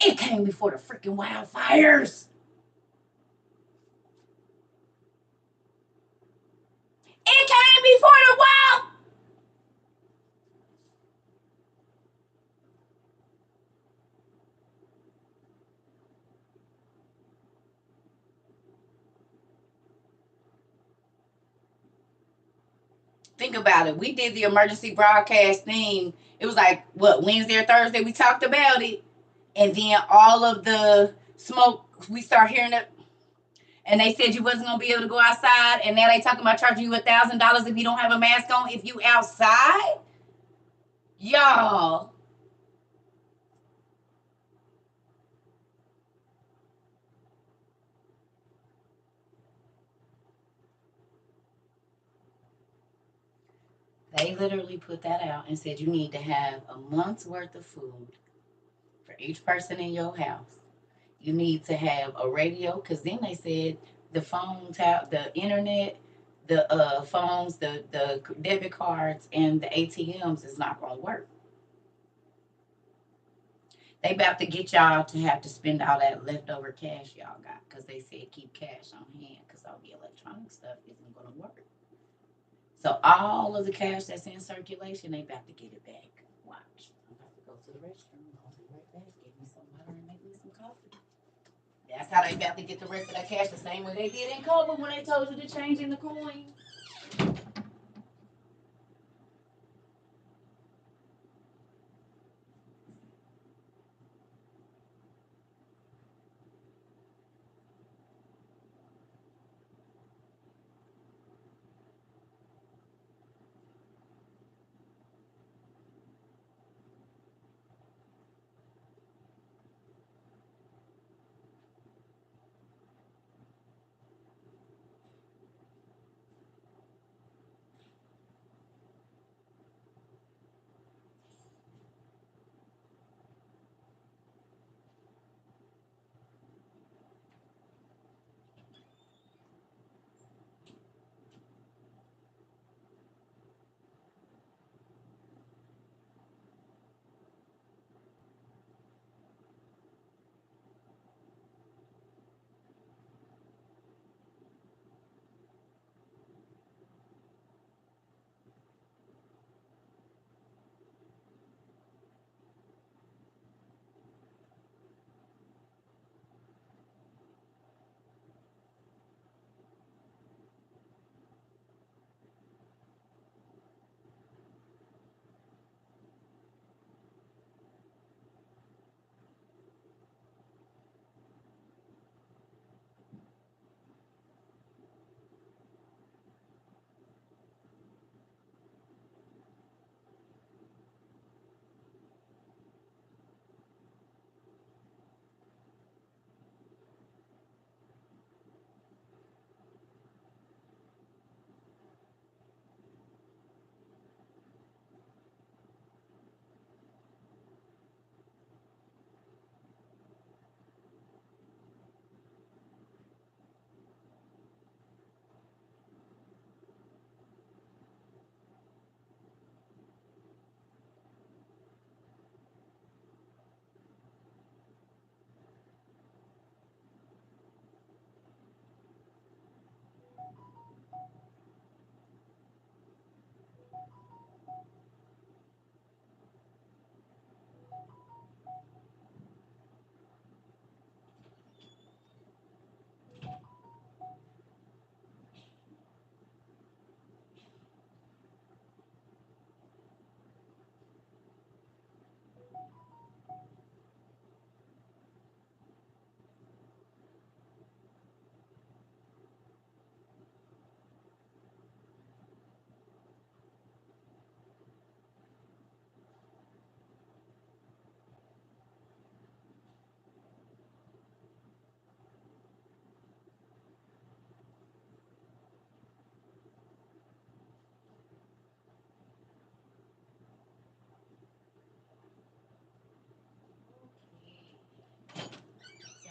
It came before the freaking wildfires. It came before the wild. Think about it. We did the emergency broadcast thing. It was like, what, Wednesday or Thursday? We talked about it. And then all of the smoke, we start hearing it. And they said you wasn't going to be able to go outside. And now they talking about charging you $1,000 if you don't have a mask on if you outside. Y'all. They literally put that out and said you need to have a month's worth of food for each person in your house. You need to have a radio because then they said the phone, the internet, the phones, the debit cards, and the ATMs is not going to work. They about to get y'all to have to spend all that leftover cash y'all got because they said keep cash on hand because all the electronic stuff isn't going to work. So all of the cash that's in circulation, they about to get it back. Watch. I'm about to go to the restroom. I'll be right back. Get me some water and make me some coffee. That's how they about to get the rest of that cash the same way they did in COVID when they told you to change in the coin.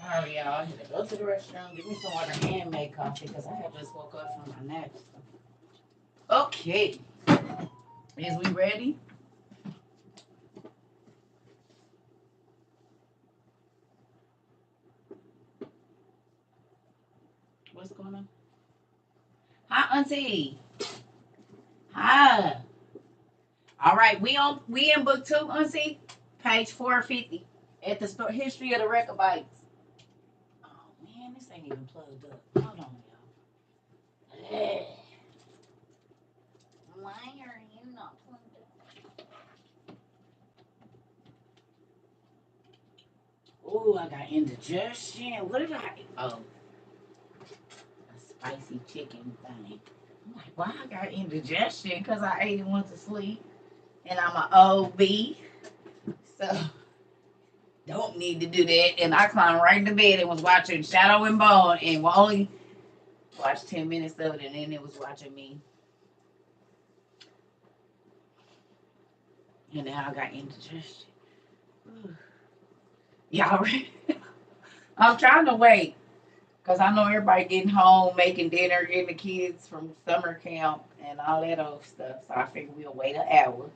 Sorry, y'all. I had to go to the restroom, get me some water and make coffee because I had just woke up from my nap. Okay. Is we ready? What's going on? Hi, Auntie. Hi. All right, we in book 2, Auntie. Page 450 at the history of the Rechabites. Oh man, this ain't even plugged up. Hold on, y'all. Why are you not plugged up? Oh, I got indigestion. What did I eat? Oh, a spicy chicken thing. I'm like, why I got indigestion? Because I ate and went to sleep. And I'm an OB. So don't need to do that. And I climbed right into bed and was watching Shadow and Bone and only watched 10 minutes of it, and then it was watching me. And now I got indigestion. Y'all ready? I'm trying to wait because I know everybody getting home, making dinner, getting the kids from summer camp and all that old stuff. So I figured we'll wait an hour.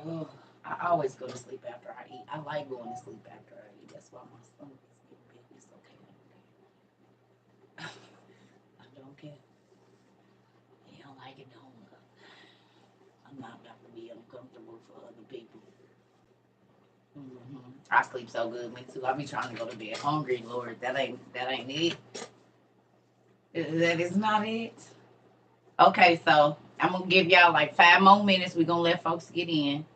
Oh, I always go to sleep after I eat. I like going to sleep after I eat. That's why my stomach is getting big. It's okay. I don't care. You don't like it, don't look. I'm not about to be uncomfortable for other people. I sleep so good, me too. I be trying to go to bed hungry, Lord. That ain't it. That is not it. Okay, so I'm gonna give y'all like 5 more minutes. We're gonna let folks get in.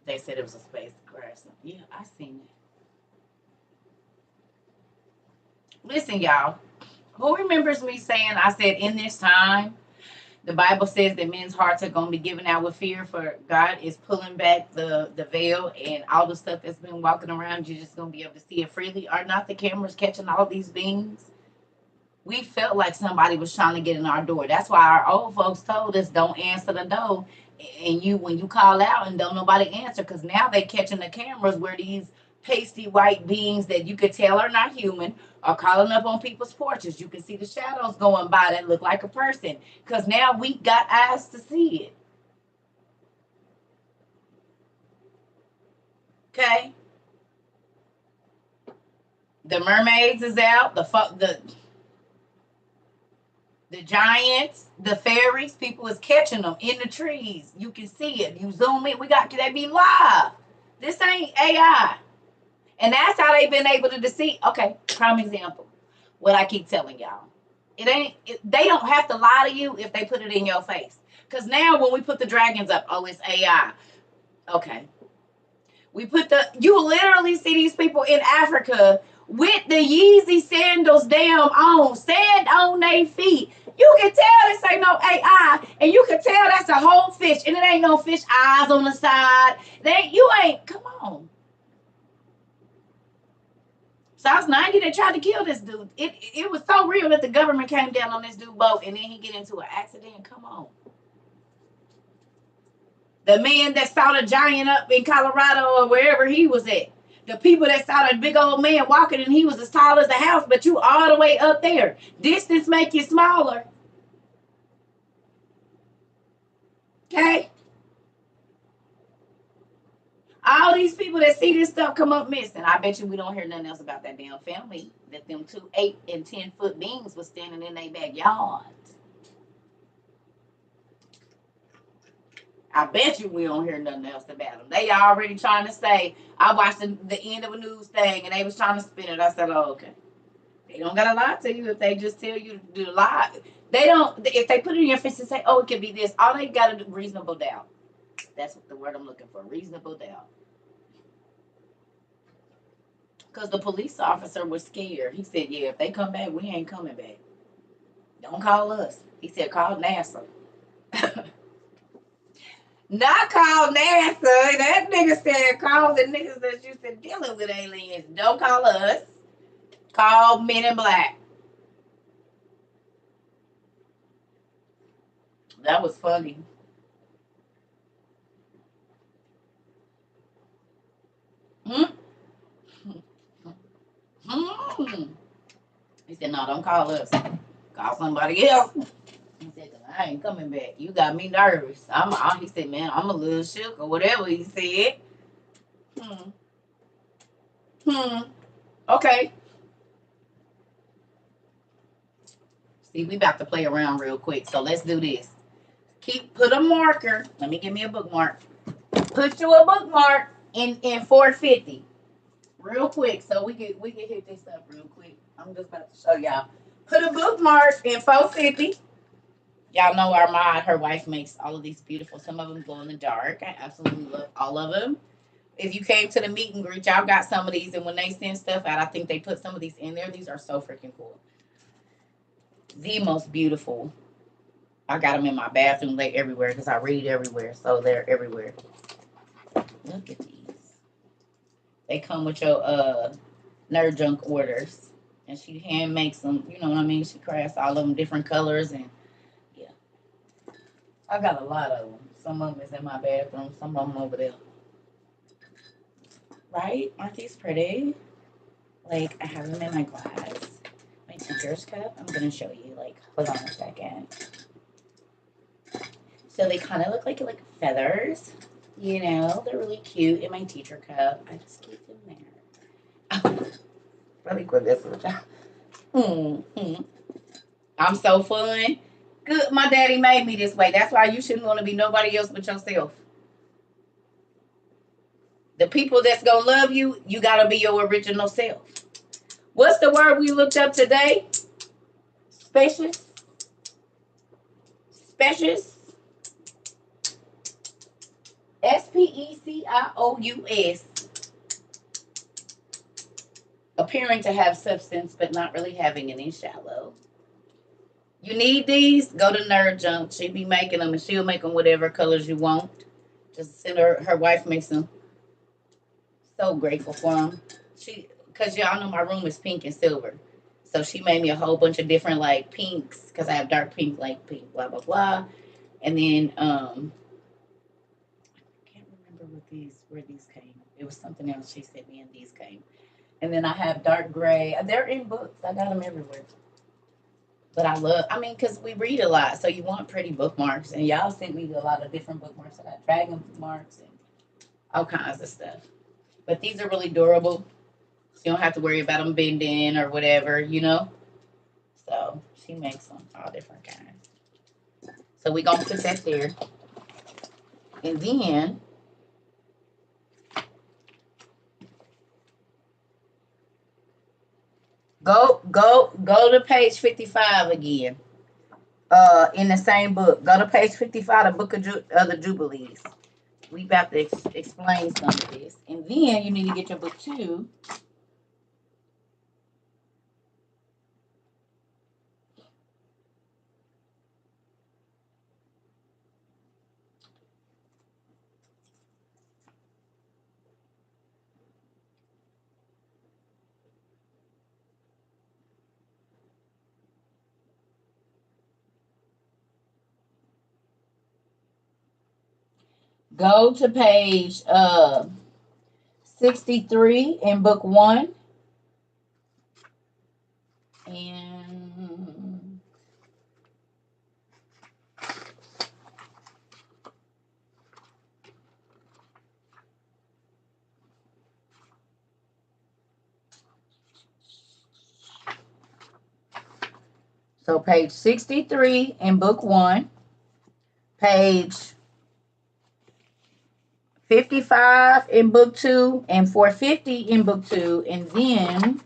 They said it was a space crash. Yeah, I seen it. Listen, y'all. Who remembers me saying I said in this time the Bible says that men's hearts are going to be given out with fear, for God is pulling back the veil, and all the stuff that's been walking around, you're just going to be able to see it freely. Are not the cameras catching all these beings? We felt like somebody was trying to get in our door. That's why our old folks told us don't answer the door. And when you call out and don't nobody answer, because now they catching the cameras where these pasty white beings that you could tell are not human are calling up on people's porches. You can see the shadows going by that look like a person, because now we got eyes to see it. Okay, the mermaids is out. The giants, the fairies, people is catching them in the trees. You can see it. You zoom in. They be live. This ain't AI. And that's how they've been able to deceive. Okay, prime example. What I keep telling y'all. They don't have to lie to you if they put it in your face. Because now when we put the dragons up, oh, it's AI. Okay. You literally see these people in Africa with the Yeezy sandals down on, sand on their feet. You can tell this ain't no AI, and you can tell that's a whole fish, and it ain't no fish eyes on the side. Come on. South 90, they tried to kill this dude. It was so real that the government came down on this dude's boat, and then he get into an accident. Come on. The man that saw the giant up in Colorado or wherever he was at. The people that saw that big old man walking and he was as tall as the house, but you all the way up there. Distance make you smaller. Okay? All these people that see this stuff come up missing. I bet you we don't hear nothing else about that damn family that them 2 8 and 10-foot beings was standing in their backyard. I bet you we don't hear nothing else about them. They already trying to say, I watched the end of a news thing and they was trying to spin it. I said, oh, okay. They don't gotta lie to you if they just tell you to do the lie. They don't, if they put it in your face and say, oh, it could be this, all they gotta do, reasonable doubt. That's what the word I'm looking for, reasonable doubt. Because the police officer was scared. He said, yeah, if they come back, we ain't coming back. Don't call us. He said, call NASA. Not call NASA. That nigga said, call the niggas that used to dealing with aliens. Don't call us. Call Men in Black. That was funny. no, don't call us. Call somebody else. He said, I ain't coming back. You got me nervous. He said, man, I'm a little shook or whatever he said. Okay. See, we about to play around real quick. So let's do this. Put a marker. Let me give me a bookmark. Put you a bookmark in 450. Real quick. So we can hit this up real quick. I'm just about to show y'all. Put a bookmark in 450. Y'all know our mod, her wife makes all of these beautiful. Some of them glow in the dark. I absolutely love all of them. If you came to the meet and greet, y'all got some of these. And when they send stuff out, I think they put some of these in there. These are so freaking cool. The most beautiful. I got them in my bathroom. They everywhere because I read everywhere. So they're everywhere. Look at these. They come with your Nerd Junk orders. And she hand makes them. You know what I mean? She crafts all of them different colors. And yeah. I got a lot of them. Some of them is in my bathroom. Some of them over there. Right? Aren't these pretty? Like, I have them in my glass. My teacher's cup. I'm going to show you. Like, hold on a second. So they kind of look like feathers. You know, they're really cute in my teacher cup. I just keep them there. Let me put this with y'all. I'm so fun. Good. My daddy made me this way. That's why you shouldn't want to be nobody else but yourself. The people that's going to love you, you got to be your original self. What's the word we looked up today? Spacious? Spacious? Specious. Appearing to have substance, but not really having any. Shallow. You need these? Go to Nerd Junk. She be making them, and she'll make them whatever colors you want. Just send her wife makes them. So grateful for them. Because y'all know my room is pink and silver. So she made me a whole bunch of different like pinks because I have dark pink, like pink, blah, blah, blah. And then, I can't remember where these came. It was something else she sent me and these came. And then I have dark gray. They're in books. I got them everywhere. But because we read a lot. So you want pretty bookmarks. And y'all sent me a lot of different bookmarks. I got dragon marks and all kinds of stuff. But these are really durable. So you don't have to worry about them bending or whatever, you know. So she makes them all different kinds. So we're going to put that there. And then go to page 55 again. In the same book. Go to page 55, the Book of the Jubilees. We about to explain some of this. And then you need to get your book 2. Go to page 63 in book 1. And so page 63 in book 1, page 55 in book 2, and 450 in book 2, and then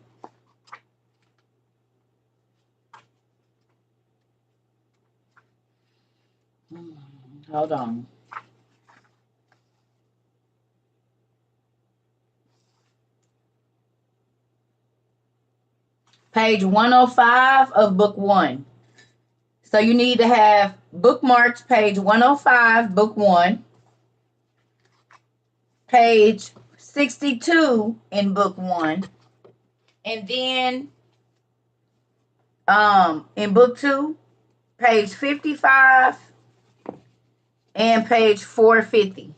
hold on. Page 105 of book 1. So you need to have bookmarked page 105, book 1, page 62 in book 1, and then in book 2, page 55 and page 450.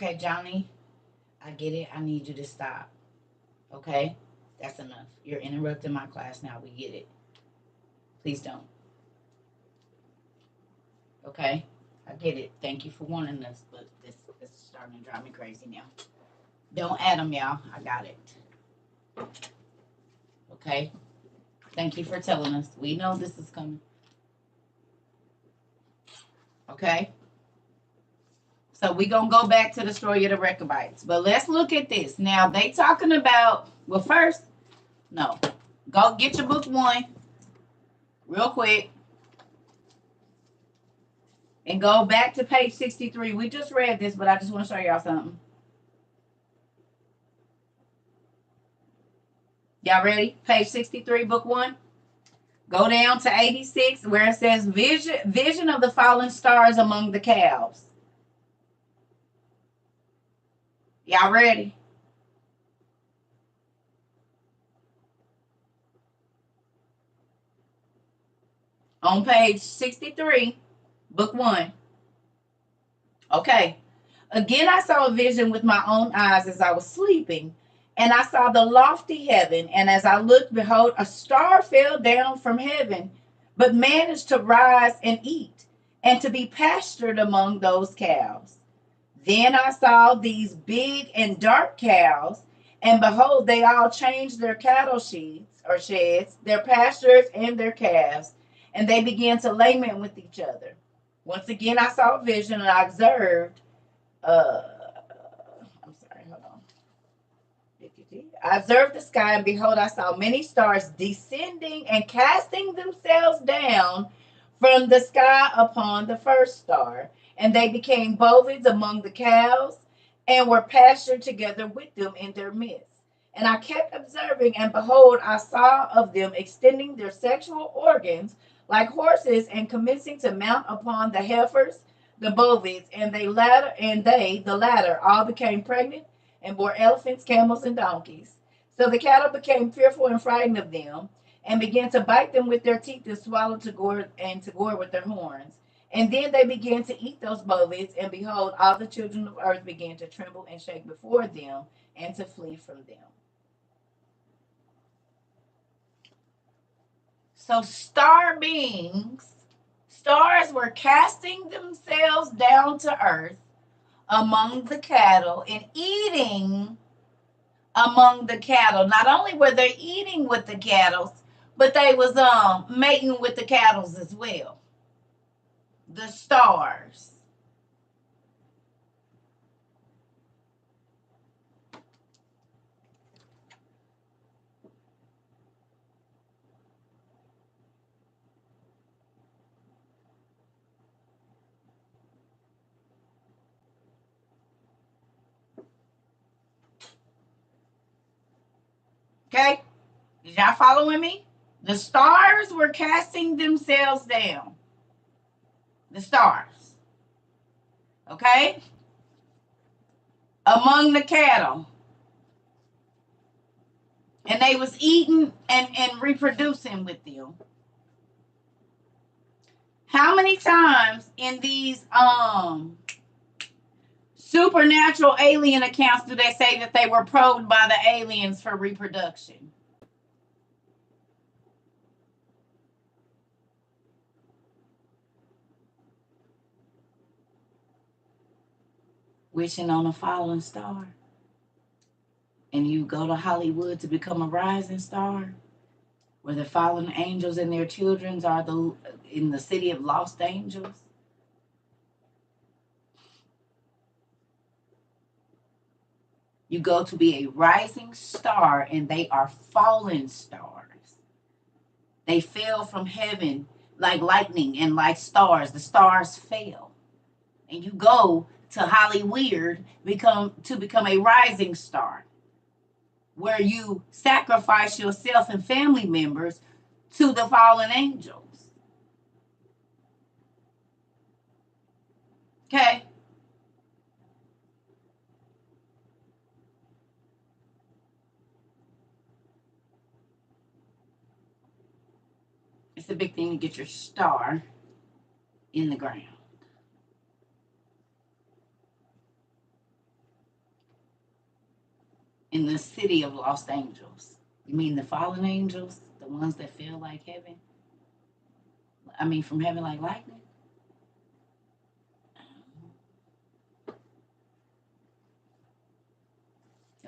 Okay, Johnny, I get it. I need you to stop. Okay? That's enough. You're interrupting my class now. We get it. Please don't. Okay? I get it. Thank you for warning us, but this is starting to drive me crazy now. Don't add them, y'all. I got it. Okay? Thank you for telling us. We know this is coming. Okay? So we're going to go back to the story of the Rechabites. But let's look at this. Now, they talking about, well, first, no. Go get your book 1 real quick. And go back to page 63. We just read this, but I just want to show y'all something. Y'all ready? Page 63, book 1. Go down to 86 where it says vision of the fallen stars among the calves. Y'all ready? On page 63, book 1. Okay. Again, I saw a vision with my own eyes as I was sleeping, and I saw the lofty heaven, and as I looked, behold, a star fell down from heaven, but managed to rise and eat, and to be pastured among those cows. Then I saw these big and dark cows, and behold, they all changed their cattle sheds, their pastures and their calves, and they began to lament with each other. Once again, I saw a vision, and I observed I'm sorry, hold on. I observed the sky, and behold, I saw many stars descending and casting themselves down from the sky upon the first star. And they became bovids among the cows, and were pastured together with them in their midst. And I kept observing, and behold, I saw of them extending their sexual organs like horses, and commencing to mount upon the heifers, the bovids, and the latter, all became pregnant and bore elephants, camels, and donkeys. So the cattle became fearful and frightened of them, and began to bite them with their teeth, and swallow to gore with their horns. And then they began to eat those bovids, and behold, all the children of earth began to tremble and shake before them, and to flee from them. So stars were casting themselves down to earth among the cattle and eating among the cattle. Not only were they eating with the cattle, but they was mating with the cattle as well. The stars. Okay? Is y'all following me? The stars were casting themselves down. The stars. Okay? Among the cattle. And they was eating and reproducing with them. How many times in these supernatural alien accounts do they say that they were probed by the aliens for reproduction? Wishing on a falling star. And you go to Hollywood to become a rising star, where the fallen angels and their children are in the city of lost angels. You go to be a rising star, and they are fallen stars. They fell from heaven like lightning and like stars. The stars fell. And you go to Hollywood to become a rising star, where you sacrifice yourself and family members to the fallen angels. Okay? It's a big thing to get your star in the ground. in the city of lost angels. You mean the fallen angels? The ones that feel like heaven? I mean, from heaven like lightning?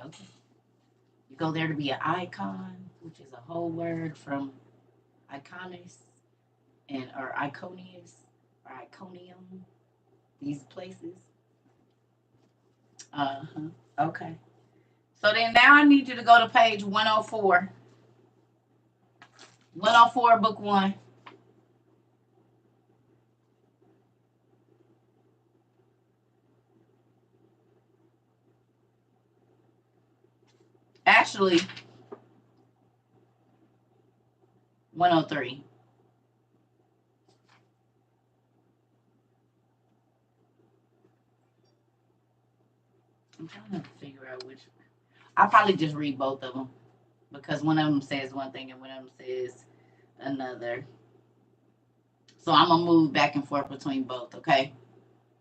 Okay. You go there to be an icon, which is a whole word from iconis and or Iconius or Iconium. These places. Uh-huh. Okay. So then now I need you to go to page 104. 104, book 1. Actually, 103. I'm trying to figure out which. I'll probably just read both of them because one of them says one thing and one of them says another. So I'm going to move back and forth between both, okay?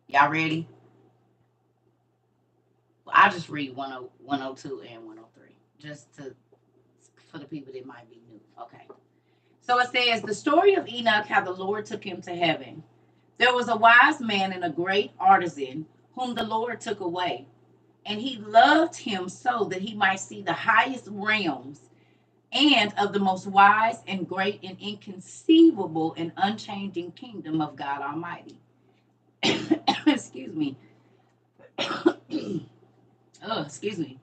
Y'all ready? Well, I'll just read 102 and 103 just for the people that might be new. Okay. So it says, the story of Enoch, how the Lord took him to heaven. There was a wise man and a great artisan whom the Lord took away. And he loved him so that he might see the highest realms and of the most wise and great and inconceivable and unchanging kingdom of God Almighty. Excuse me. Oh, excuse me.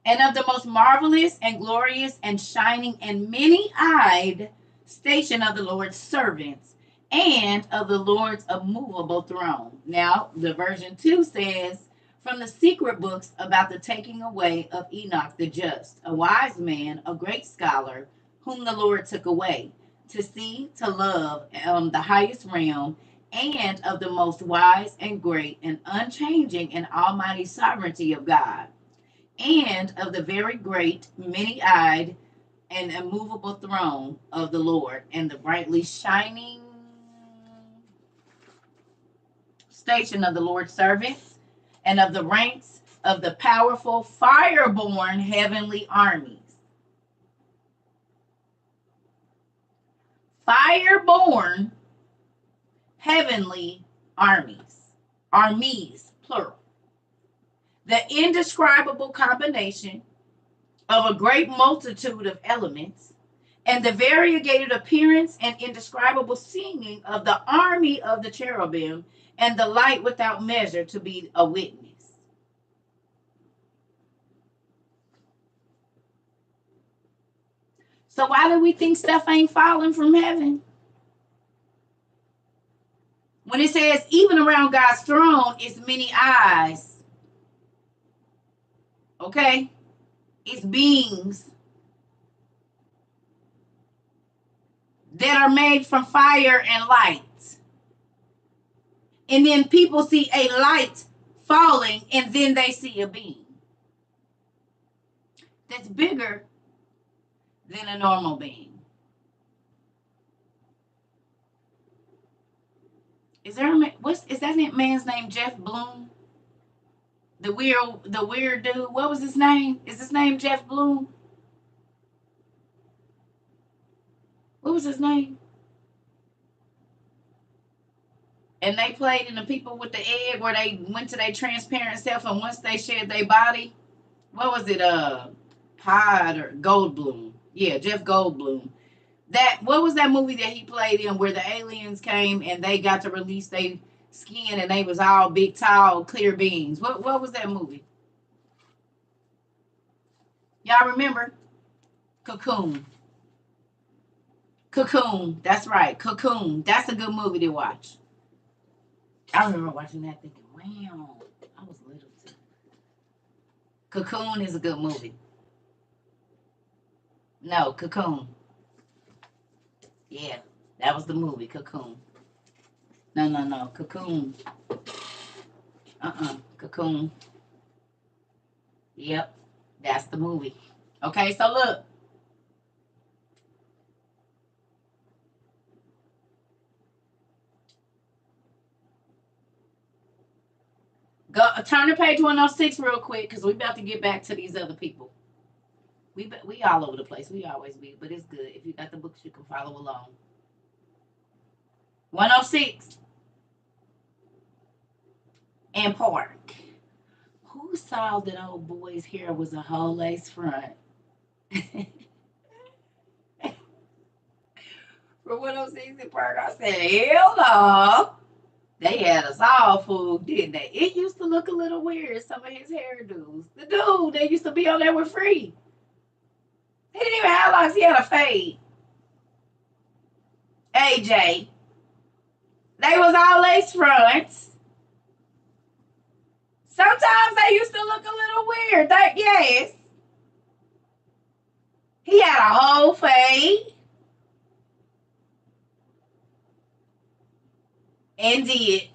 And of the most marvelous and glorious and shining and many-eyed station of the Lord's servants and of the Lord's immovable throne. Now, the version 2 says, from the secret books about the taking away of Enoch the just, a wise man, a great scholar, whom the Lord took away, to see, to love the highest realm, and of the most wise and great and unchanging and almighty sovereignty of God, and of the very great, many-eyed, and immovable throne of the Lord, and the brightly shining station of the Lord's servants, and of the ranks of the powerful fire-born heavenly armies. Fire-born heavenly armies. Armies, plural. The indescribable combination of a great multitude of elements and the variegated appearance and indescribable singing of the army of the cherubim and the light without measure to be a witness. So why do we think stuff ain't falling from heaven? When it says even around God's throne is many eyes, okay? It's beings that are made from fire and light. And then people see a light falling and then they see a being that's bigger than a normal being. Is that man's name Jeff Bloom? The weird dude. What was his name? Is his name Jeff Bloom? What was his name? And they played in the people with the egg where they went to their transparent self, and once they shared their body, what was it? Pod or Goldblum? Yeah, Jeff Goldblum. What was that movie that he played in where the aliens came and they got to release their skin and they was all big, tall, clear beings? What was that movie? Y'all remember? Cocoon. Cocoon. That's right. Cocoon. That's a good movie to watch. I remember watching that thinking, wow, I was little too. Cocoon is a good movie. No, Cocoon. Yeah, that was the movie, Cocoon. No, Cocoon. Cocoon. Yep, that's the movie. Okay, so look. Turn to page 106 real quick because we're about to get back to these other people. We all over the place. We always be, but it's good. If you got the books, you can follow along. 106 and Park. Who saw that old boy's hair was a whole lace front? For 106 and Park, I said, hell no. They had us all fooled, didn't they? It used to look a little weird, some of his hairdos. The dude that used to be on there with Free. He didn't even have locks, he had a fade. AJ. They was all lace fronts. Sometimes they used to look a little weird. Yes. He had a whole fade. And did.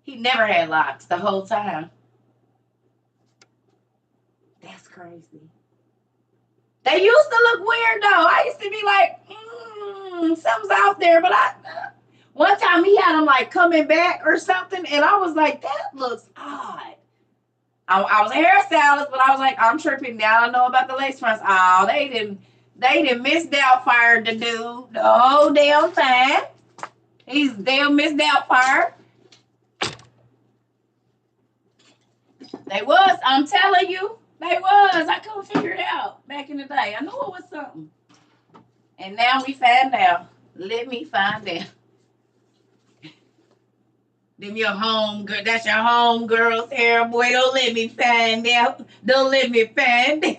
He never had locks the whole time. That's crazy. They used to look weird though. I used to be like, something's out there. But one time he had them like coming back or something, and I was like, that looks odd. I was a hairstylist, but I was like, I'm tripping now. I know about the lace fronts. Oh, they didn't Miss Doubtfire the dude the whole damn time. He's damn Miss Doubtfire. They was, I'm telling you, they was. I couldn't figure it out back in the day. I knew it was something. And now we find out. Let me find out. Them your home girl, that's your home girl's hair, boy. Don't let me find out. Don't let me find out.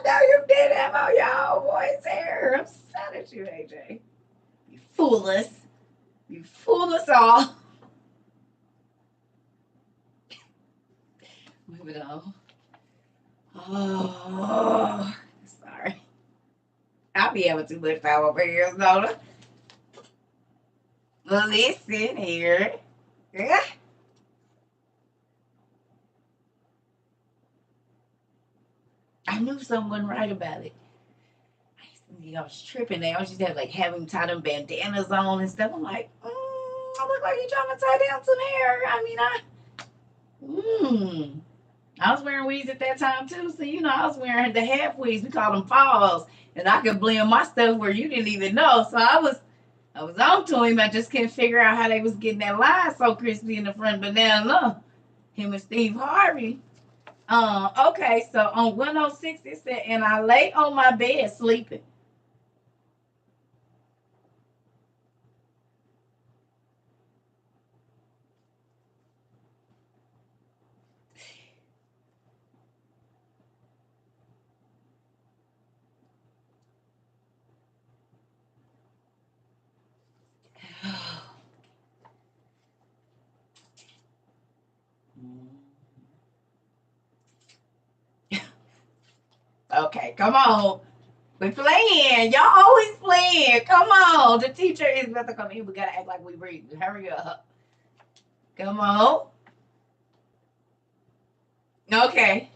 No, you did have on your own boy's hair. I'm sad at you, AJ. You fool us. You fool us all. Move it on. Oh, sorry. I'll be having too much time over here, Zona. Listen here. Yeah. I knew someone right about it. I was tripping. They always used to have like having tie them bandanas on and stuff. I'm like, I look like you're trying to tie down some hair. I was wearing weeds at that time too. So I was wearing the half weeds. We call them falls, and I could blend my stuff where you didn't even know. So I was on to him. I just couldn't figure out how they was getting that line so crispy in the front. But now look, him and Steve Harvey. Okay, so on 106 it said, and I lay on my bed sleeping. Okay, come on. We playing. Y'all always playing. Come on. The teacher is about to come in. We gotta act like we reading. Hurry up. Come on. Okay.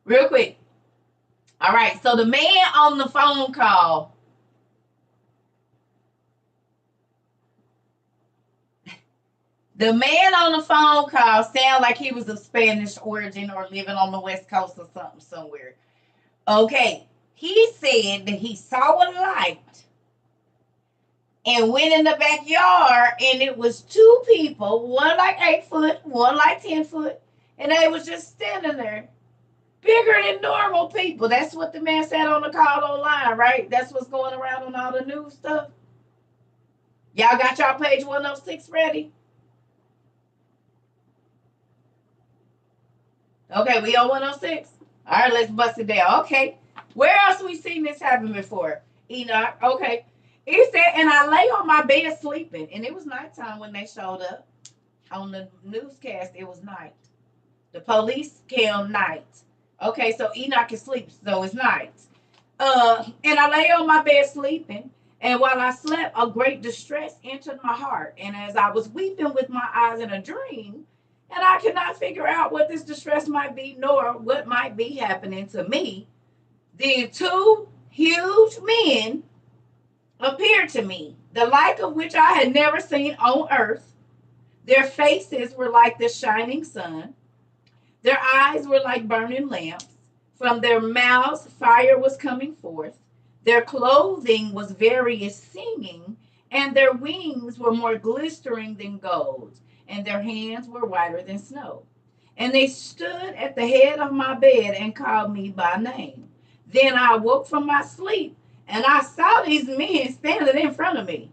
Real quick. All right. So the man on the phone call. The man on the phone call sounded like he was of Spanish origin or living on the West Coast or something somewhere. Okay. He said that he saw a light and went in the backyard, and it was two people, one like 8 foot, one like 10 foot, and they was just standing there, bigger than normal people. That's what the man said on the call online, right? That's what's going around on all the news stuff. Y'all got y'all page 106 ready? Okay, we on 106. All right, let's bust it down. Okay, where else we seen this happen before? Enoch. Okay. It said, and I lay on my bed sleeping, and it was nighttime when they showed up on the newscast. It was night. The police came night. Okay, so Enoch is asleep, so it's night. And I lay on my bed sleeping, and while I slept, a great distress entered my heart. And as I was weeping with my eyes in a dream, and I could not figure out what this distress might be, nor what might be happening to me, then two huge men appeared to me, the like of which I had never seen on earth. Their faces were like the shining sun. Their eyes were like burning lamps. From their mouths, fire was coming forth. Their clothing was various singing, and their wings were more glistering than gold, and their hands were whiter than snow. And they stood at the head of my bed and called me by name. Then I woke from my sleep, and I saw these men standing in front of me.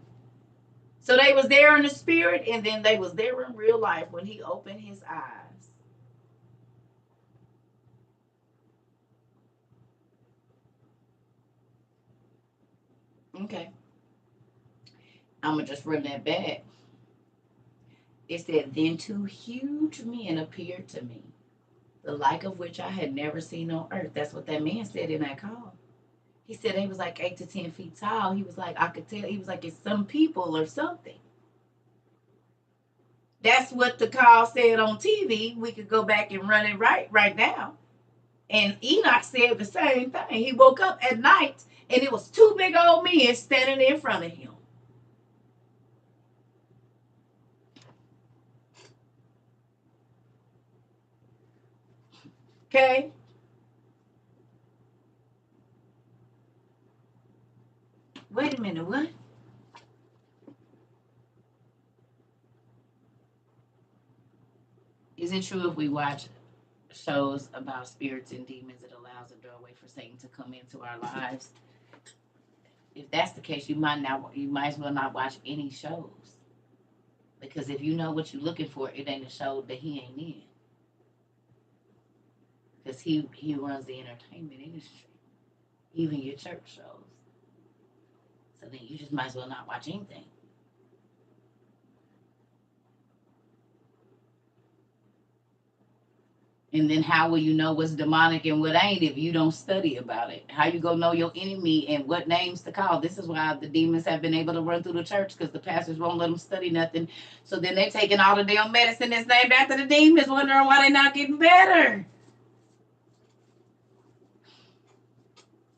So they was there in the spirit, and then they was there in real life when he opened his eyes. Okay, I'm gonna just run that back. It said, then two huge men appeared to me, the like of which I had never seen on earth. That's what that man said in that call. He said he was like 8 to 10 feet tall. He was like, I could tell. He was like, it's some people or something. That's what the call said on TV. We could go back and run it right now. And Enoch said the same thing. He woke up at night and it was two big old men standing in front of him. Okay? Wait a minute, what? Is it true if we watch shows about spirits and demons, it allows a doorway for Satan to come into our lives? If that's the case, you might as well not watch any shows. Because if you know what you're looking for, it ain't a show that he ain't in. Because he runs the entertainment industry, even your church shows. So then you just might as well not watch anything. And then how will you know what's demonic and what ain't if you don't study about it? How you gonna know your enemy and what names to call? This is why the demons have been able to run through the church, because the pastors won't let them study nothing. So then they're taking all the damn medicine that's named after the demons, wondering why they're not getting better.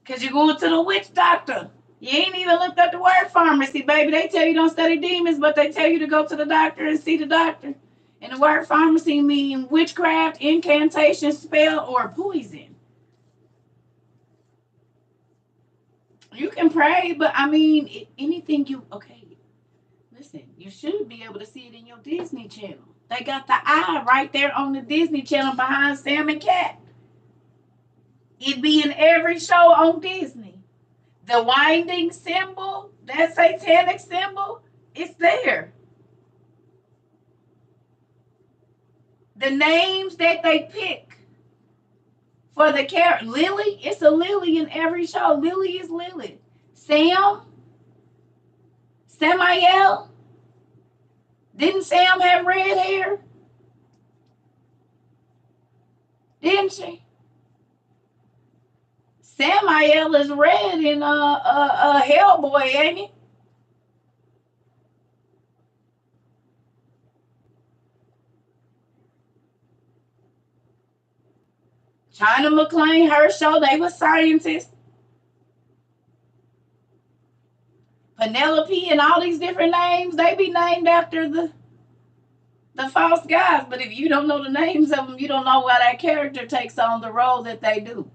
Because you're going to the witch doctor. You ain't even looked up the word pharmacy, baby. They tell you don't study demons, but they tell you to go to the doctor and see the doctor. And the word pharmacy means witchcraft, incantation, spell, or poison. You can pray, but I mean, anything you, okay, listen, you should be able to see it in your Disney Channel. They got the eye right there on the Disney Channel behind Sam and Cat. It be in every show on Disney. The winding symbol, that satanic symbol, it's there. The names that they pick for the character, Lily, it's a Lily in every show. Lily is Lily. Sam, Samael, didn't Sam have red hair? Didn't she? Samael is red in Hellboy, ain't he? China McClain, her show, they were scientists. Penelope and all these different names, they be named after the false gods. But if you don't know the names of them, you don't know why that character takes on the role that they do,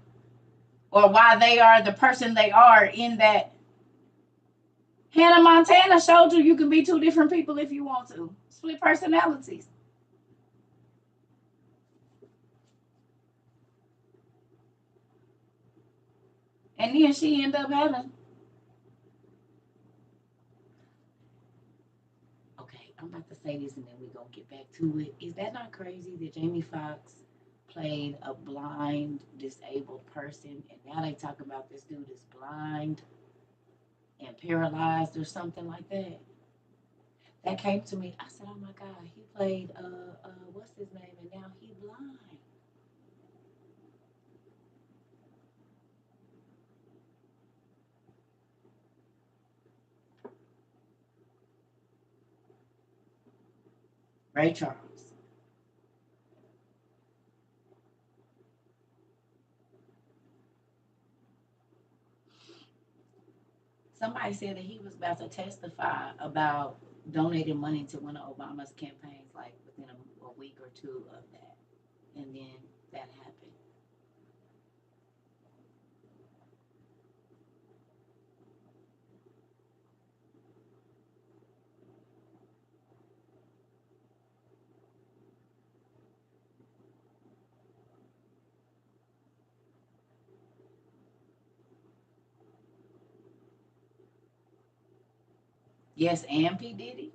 or why they are the person they are in that. Hannah Montana showed you can be two different people if you want to. Split personalities. And then she ended up having. Okay, I'm about to say this and then we're going to get back to it. Is that not crazy that Jamie Foxx played a blind, disabled person, and now they talk about this dude is blind and paralyzed or something like that? That came to me. I said, "Oh my God, he played what's his name, and now he blind." Ray Charles. Somebody said that he was about to testify about donating money to one of Obama's campaigns. Like, week or two of that. And then that happened. Yes, and P. Diddy.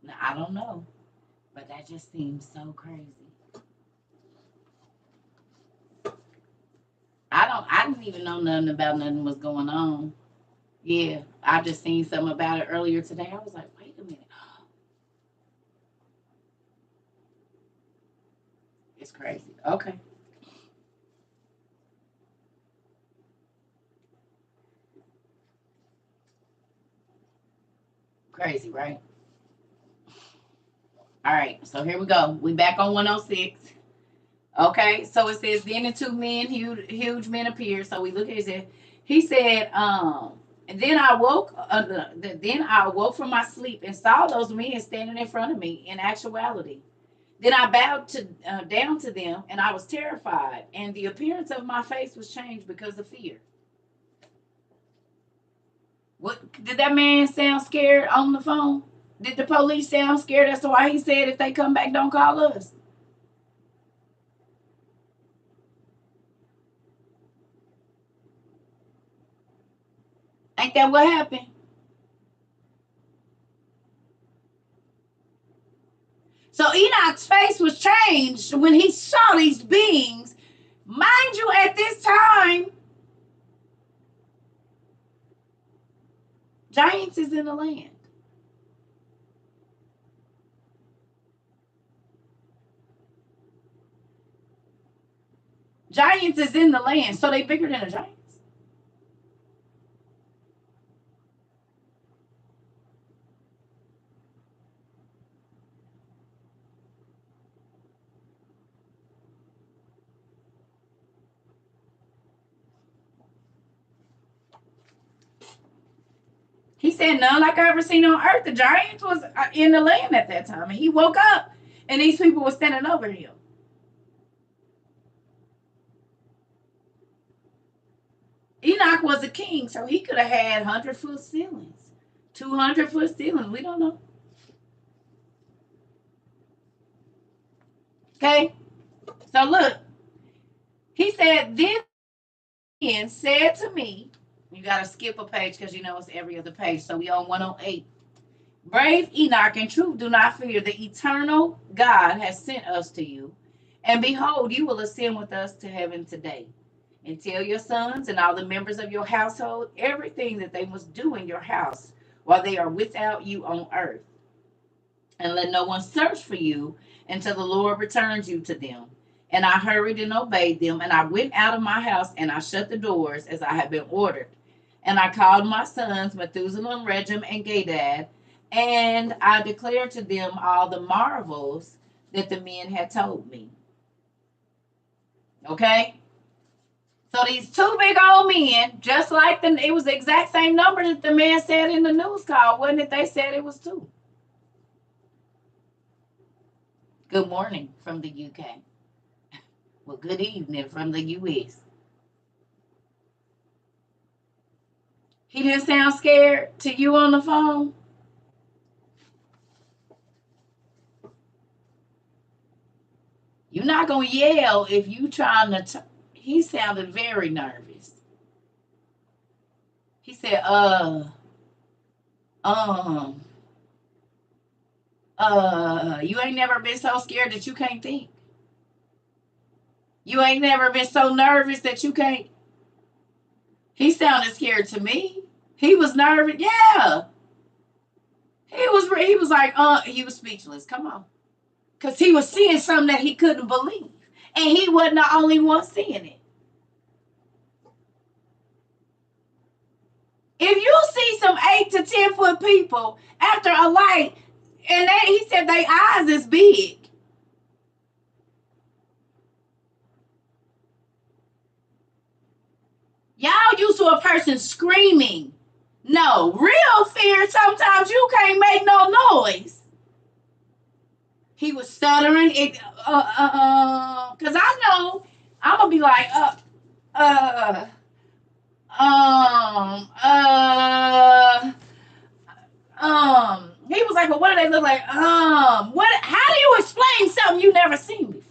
Now, I don't know, but that just seems so crazy. I didn't even know nothing about nothing was going on. Yeah, I just seen something about it earlier today. I was like, wait a minute. It's crazy. Okay. Crazy, right? All right, so here we go. We back on 106. Okay, so it says, then the two men, huge men appeared. So we look at it. He said, and then I awoke from my sleep and saw those men standing in front of me in actuality. Then I bowed down to them, and I was terrified, and the appearance of my face was changed because of fear. What did that man sound scared on the phone? Did the police sound scared? That's why he said, if they come back, don't call us. Ain't that what happened? So Enoch's face was changed when he saw these beings. Mind you, at this time, giants is in the land. Giants is in the land, so they bigger than the giants. He said, none like I ever seen on earth. The giants was in the land at that time. And he woke up, and these people were standing over him. Enoch was a king, so he could have had 100-foot ceilings, 200-foot ceilings. We don't know. Okay? So look, he said, then said to me, you got to skip a page because you know it's every other page. So we on 108. Brave Enoch, in truth, do not fear. The eternal God has sent us to you. And behold, you will ascend with us to heaven today. And tell your sons and all the members of your household everything that they must do in your house while they are without you on earth. And let no one search for you until the Lord returns you to them. And I hurried and obeyed them. And I went out of my house and I shut the doors as I had been ordered. And I called my sons, Methuselah, Regem, and Gadad, and I declared to them all the marvels that the men had told me. Okay? So these two big old men, just like it was the exact same number that the man said in the news call, wasn't it? They said it was two. Good morning from the UK. Well, good evening from the US. He didn't sound scared to you on the phone? You're not going to yell if you trying to... He sounded very nervous. He said, you ain't never been so scared that you can't think. You ain't never been so nervous that you can't. He sounded scared to me. He was nervous. Yeah. He was like, he was speechless. Come on. Because he was seeing something that he couldn't believe. And he wasn't the only one seeing it. If you see some 8 to 10 foot people after a light, and he said their eyes is big. Y'all used to a person screaming. No, real fear, sometimes you can't make no noise. He was stuttering. Because I know I'm going to be like, he was like, well, what do they look like? How do you explain something you never seen before?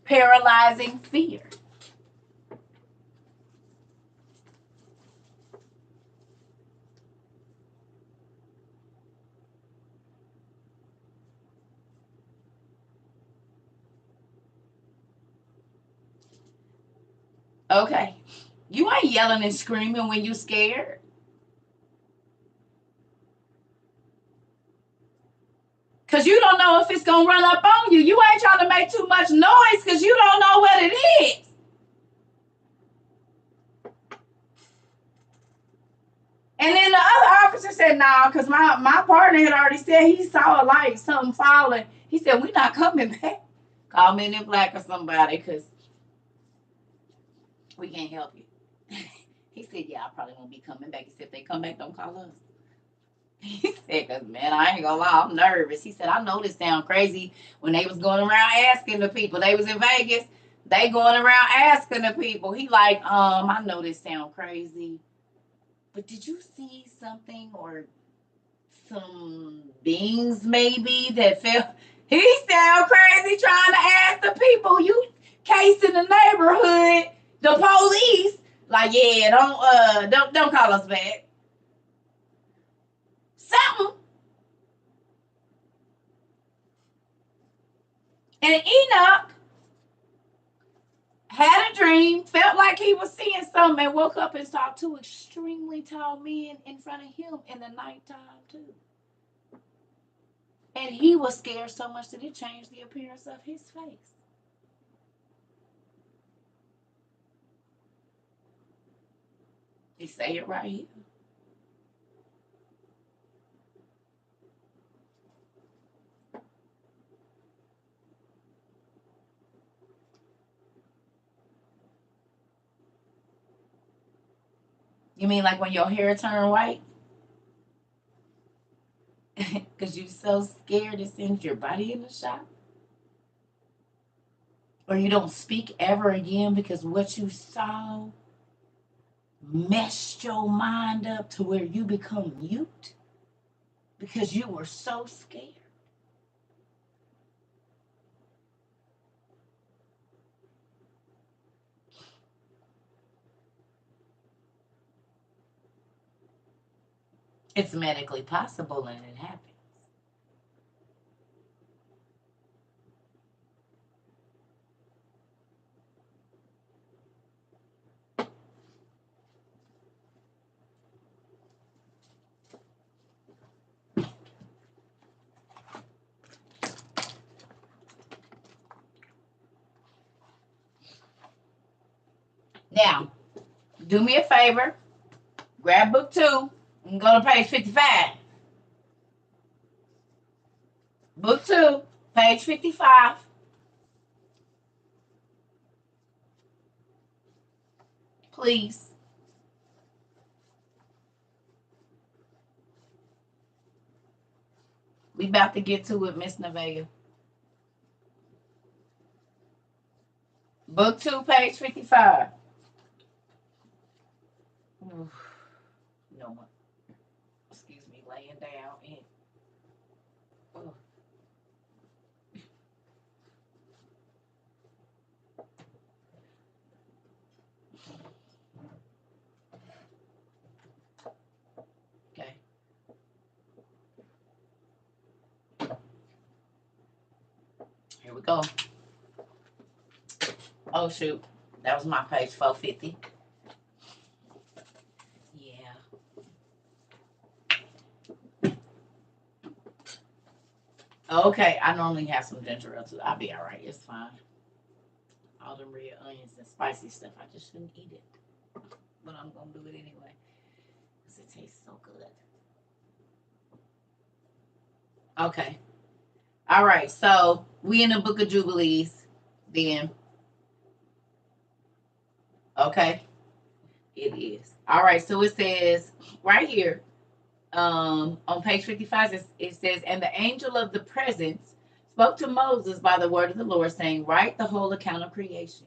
Paralyzing fear. Okay. You ain't yelling and screaming when you scared. Because you don't know if it's going to run up on you. You ain't trying to make too much noise because you don't know what it is. And then the other officer said, nah, because my partner had already said he saw like something falling. He said, we're not coming back. Call Men in Black or somebody because we can't help you. He said, yeah, I probably won't be coming back. He said, if they come back, don't call us. He said, because, man, I ain't gonna lie, I'm nervous. He said, I know this sound crazy when they was going around asking the people. They was in Vegas. They going around asking the people. He like, I know this sound crazy, but did you see something or some beings maybe that felt? He sound crazy trying to ask the people. You casing the neighborhood, the police. Like, yeah, don't call us back. Something. And Enoch had a dream, felt like he was seeing something, and woke up and saw two extremely tall men in front of him in the nighttime too. And he was scared so much that it changed the appearance of his face. He say it right here. You mean like when your hair turn white? Because you're so scared it sends your body in the shock? Or you don't speak ever again because what you saw messed your mind up to where you become mute because you were so scared? It's medically possible and it happens. Now, do me a favor. Grab book 2 and go to page 55. Book 2, page 55. Please. We about to get to it, Miss Nevega. Book 2, page 55. Oof. No more. Excuse me, laying down. And, oh. Okay. Here we go. Oh, shoot. That was my page 450. Yeah. Okay, I normally have some ginger ale too. I'll be all right. It's fine. All them red onions and spicy stuff. I just shouldn't eat it, but I'm gonna do it anyway because it tastes so good. Okay. All right. So we in the Book of Jubilees. Then. Okay. It is. All right. So it says right here, on page 55, it says, and the angel of the presence spoke to Moses by the word of the Lord, saying, write the whole account of creation,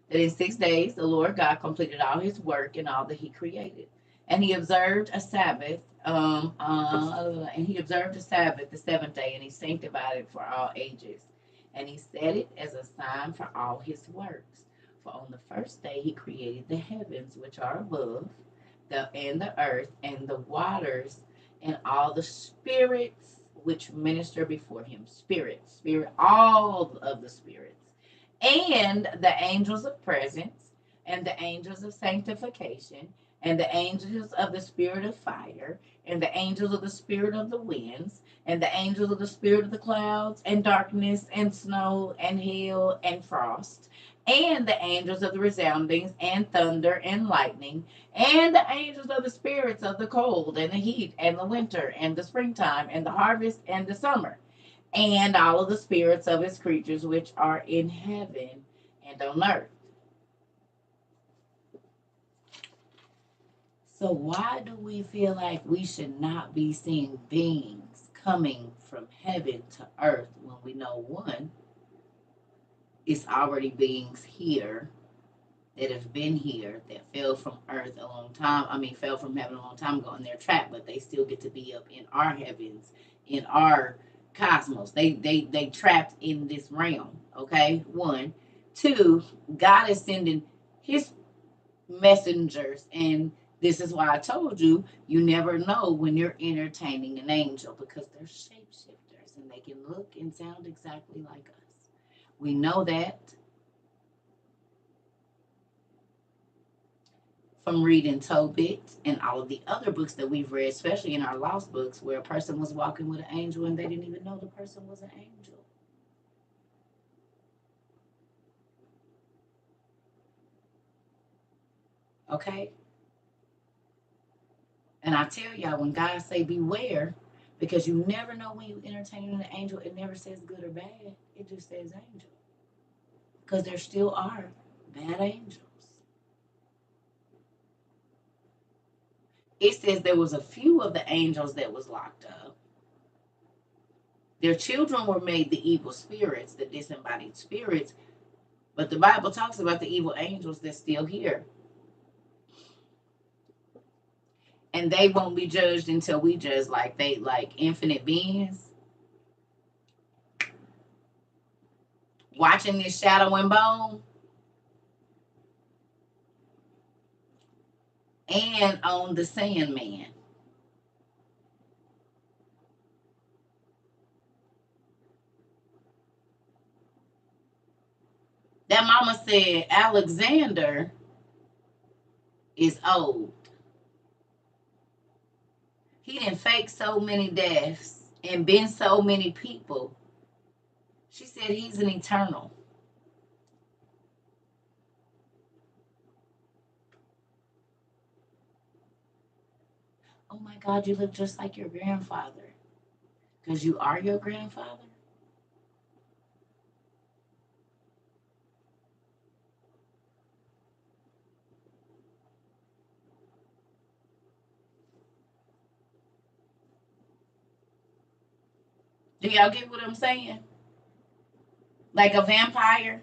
that in 6 days the Lord God completed all his work and all that he created. And he observed a Sabbath, the seventh day, and he sanctified it for all ages. And he set it as a sign for all his works. For on the first day he created the heavens which are above, and the earth, and the waters, and all the spirits which minister before him. Spirit, all of the spirits, and the angels of presence, and the angels of sanctification, and the angels of the spirit of fire, and the angels of the spirit of the winds, and the angels of the spirit of the clouds, and darkness, and snow, and hail, and frost, and the angels of the resoundings, and thunder, and lightning, and the angels of the spirits of the cold, and the heat, and the winter, and the springtime, and the harvest, and the summer, and all of the spirits of his creatures which are in heaven and on earth. So why do we feel like we should not be seeing beings coming from heaven to earth when we know, one, it's already beings here that have been here that fell from earth a long time, fell from heaven a long time ago, and they're trapped, but they still get to be up in our heavens, in our cosmos. They trapped in this realm. Okay, one. Two, God is sending his messengers, and this is why I told you, you never know when you're entertaining an angel, because they're shapeshifters and they can look and sound exactly like us. We know that from reading Tobit and all of the other books that we've read, especially in our lost books, where a person was walking with an angel and they didn't even know the person was an angel. Okay? And I tell y'all, when God say beware, because you never know when you entertain an angel, it never says good or bad. It just says angel. Because there still are bad angels. It says there was a few of the angels that was locked up. Their children were made the evil spirits, the disembodied spirits, but the Bible talks about the evil angels that's still here. And they won't be judged until we judge, like infinite beings. Watching this shadow and bone. And on the Sandman. That mama said Alexander is old. He didn't fake so many deaths and been so many people. She said he's an eternal. Oh my God, you look just like your grandfather. Because you are your grandfather? Do y'all get what I'm saying? Like a vampire?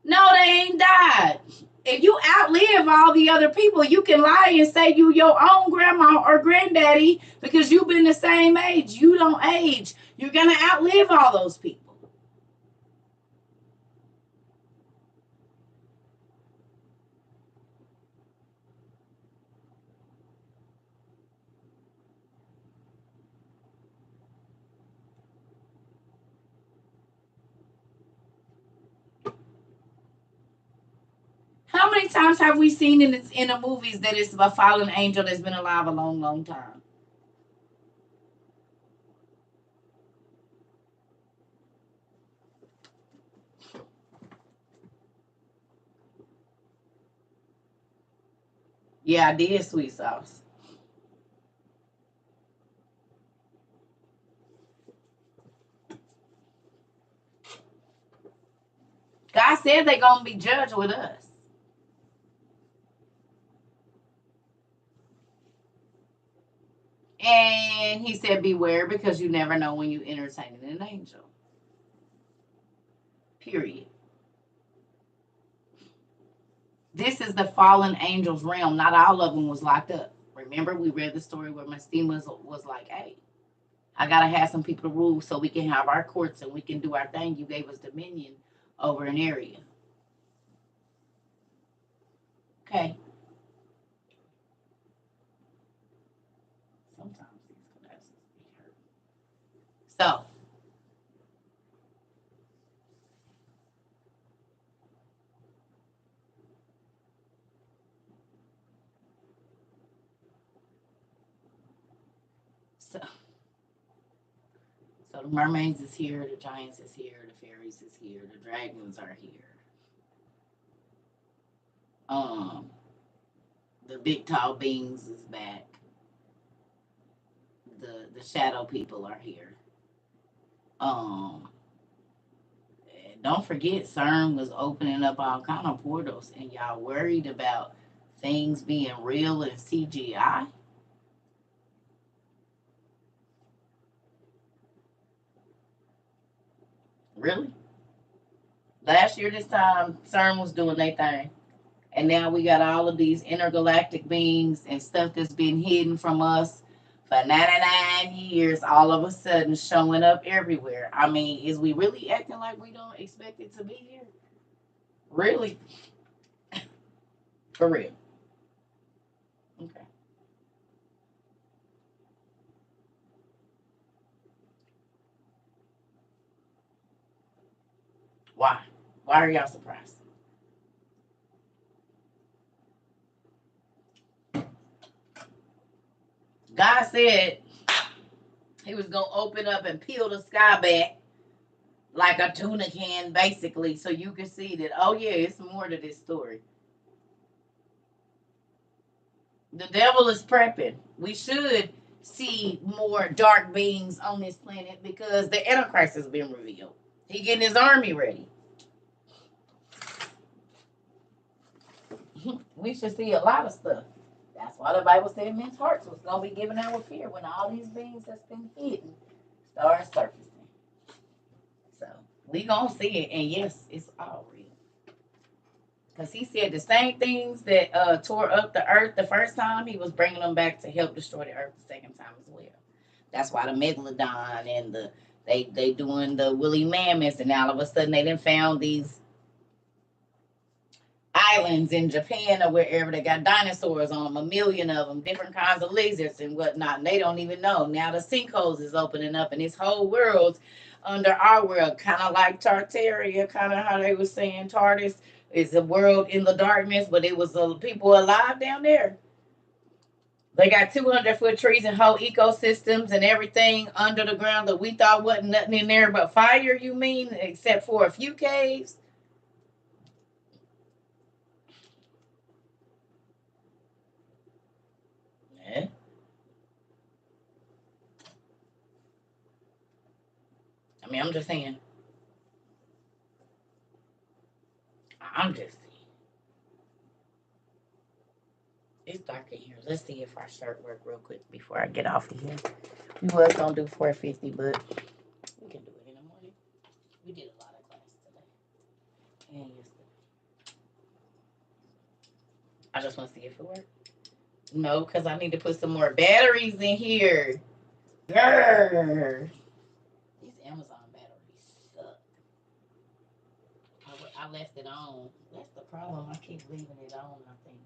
No, they ain't died. If you outlive all the other people, you can lie and say you your own grandma or granddaddy because you've been the same age. You don't age. You're gonna outlive all those people. How many times have we seen in the movies that it's a fallen angel that's been alive a long, long time? Yeah, I did sweet sauce. God said they're gonna be judged with us. And he said, beware because you never know when you entertain an angel. Period. This is the fallen angels realm. Not all of them was locked up. Remember, we read the story where Mestima was like, hey, I gotta have some people to rule so we can have our courts and we can do our thing. You gave us dominion over an area. Okay. Sometimes these classes be hurt. So so so the mermaids is here, the giants is here, the fairies is here, the dragons are here. Um, the big tall beings is back. The shadow people are here. Um, and don't forget, CERN was opening up all kind of portals, and y'all worried about things being real and CGI. Really? Last year, this time, CERN was doing their thing. And now we got all of these intergalactic beings and stuff that's been hidden from us for 99 years, all of a sudden showing up everywhere. I mean, is we really acting like we don't expect it to be here? Really? For real? Okay. Why? Why are y'all surprised? God said he was going to open up and peel the sky back like a tuna can, basically, so you can see that, oh, yeah, it's more to this story. The devil is prepping. We should see more dark beings on this planet because the Antichrist has been revealed. He getting his army ready. We should see a lot of stuff. That's why the Bible said men's hearts was going to be given out with fear when all these beings that's been hidden start surfacing. So we going to see it. And yes, it's all real. Because he said the same things that tore up the earth the first time, he was bringing them back to help destroy the earth the second time as well. That's why the megalodon and they doing the woolly mammoths, and all of a sudden they done found these islands in Japan or wherever they got dinosaurs on them, a million of them, different kinds of lizards and whatnot. And they don't even know. Now the sinkholes is opening up, and this whole world's under our world, kind of like Tartaria, kind of how they were saying TARDIS is a world in the darkness, but it was people alive down there. They got 200-foot trees and whole ecosystems and everything under the ground that we thought wasn't nothing in there but fire, you mean, except for a few caves? Yeah. I mean, I'm just saying. I'm just saying. It's dark in here. Let's see if our shirt work real quick before I get off of here. We was gonna do 450, but we can do it in the morning. We did a lot of class today and yesterday. I just want to see if it works. No, because I need to put some more batteries in here. Grr. These Amazon batteries suck. I left it on. That's the problem. I keep leaving it on, I think.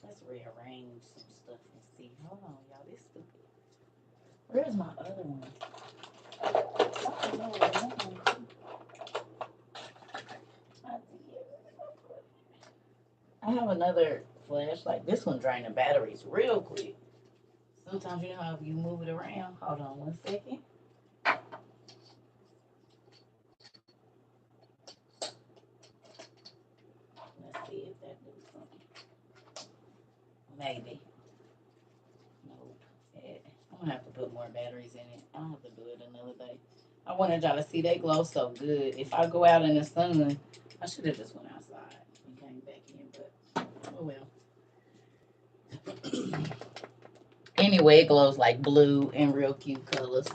Let's rearrange some stuff and see. Hold on, y'all. This stupid. Where's my other one? I have another flashlight. This one drains the batteries real quick. Sometimes you know if you move it around. Hold on 1 second. Let's see if that does something. Maybe. Nope. I'm gonna have to put more batteries in it. I'll have to do it another day. I wanted y'all to see they glow so good. If I go out in the sun, I should have just went outside and came back in, but oh well. Anyway, it glows like blue and real cute colors.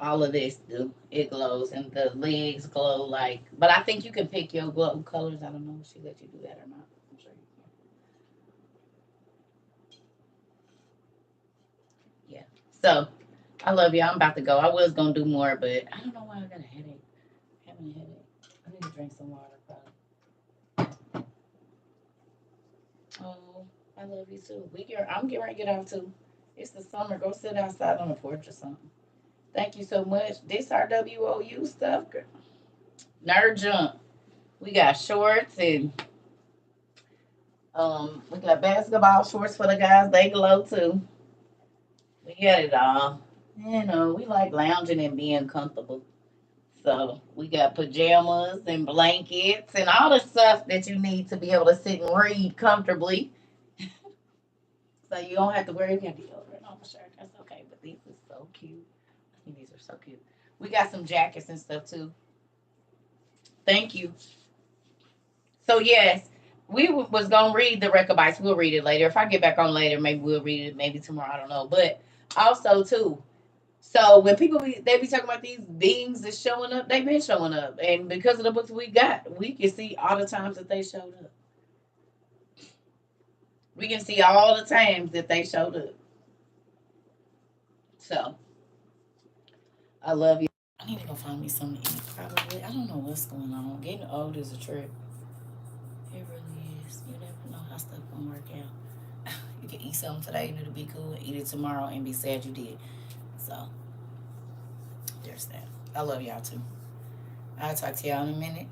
All of this do. It glows and the legs glow like, but I think you can pick your glow colors. I don't know if she let you do that or not. I'm sure you can. Yeah. So I love you. I'm about to go. I was gonna do more, but I don't know why I got a headache. I'm having a headache. I need to drink some water, probably. Oh, I love you too. I'm getting ready to get out too. It's the summer. Go sit outside on the porch or something. Thank you so much. This our WOU stuff, girl. Nerd jump. We got shorts and we got basketball shorts for the guys. They glow too. We got it all. You know, we like lounging and being comfortable. So we got pajamas and blankets and all the stuff that you need to be able to sit and read comfortably. So you don't have to worry about deodorant on the shirt. That's okay. But these are so cute. I think these are so cute. We got some jackets and stuff too. Thank you. So yes, we was gonna read the Rechabites. We'll read it later. If I get back on later, maybe we'll read it. Maybe tomorrow. I don't know. But also too. So when people they be talking about these beings that's showing up, they've been showing up, and because of the books we got, we can see all the times that they showed up. We can see all the times that they showed up. So I love you. I need to go find me something to eat. Probably. I don't know what's going on. Getting old is a trip. It really is. You never know how stuff gonna work out. You can eat something today and it'll be cool. Eat it tomorrow and be sad you did. So there's that. I love y'all too. I'll talk to y'all in a minute.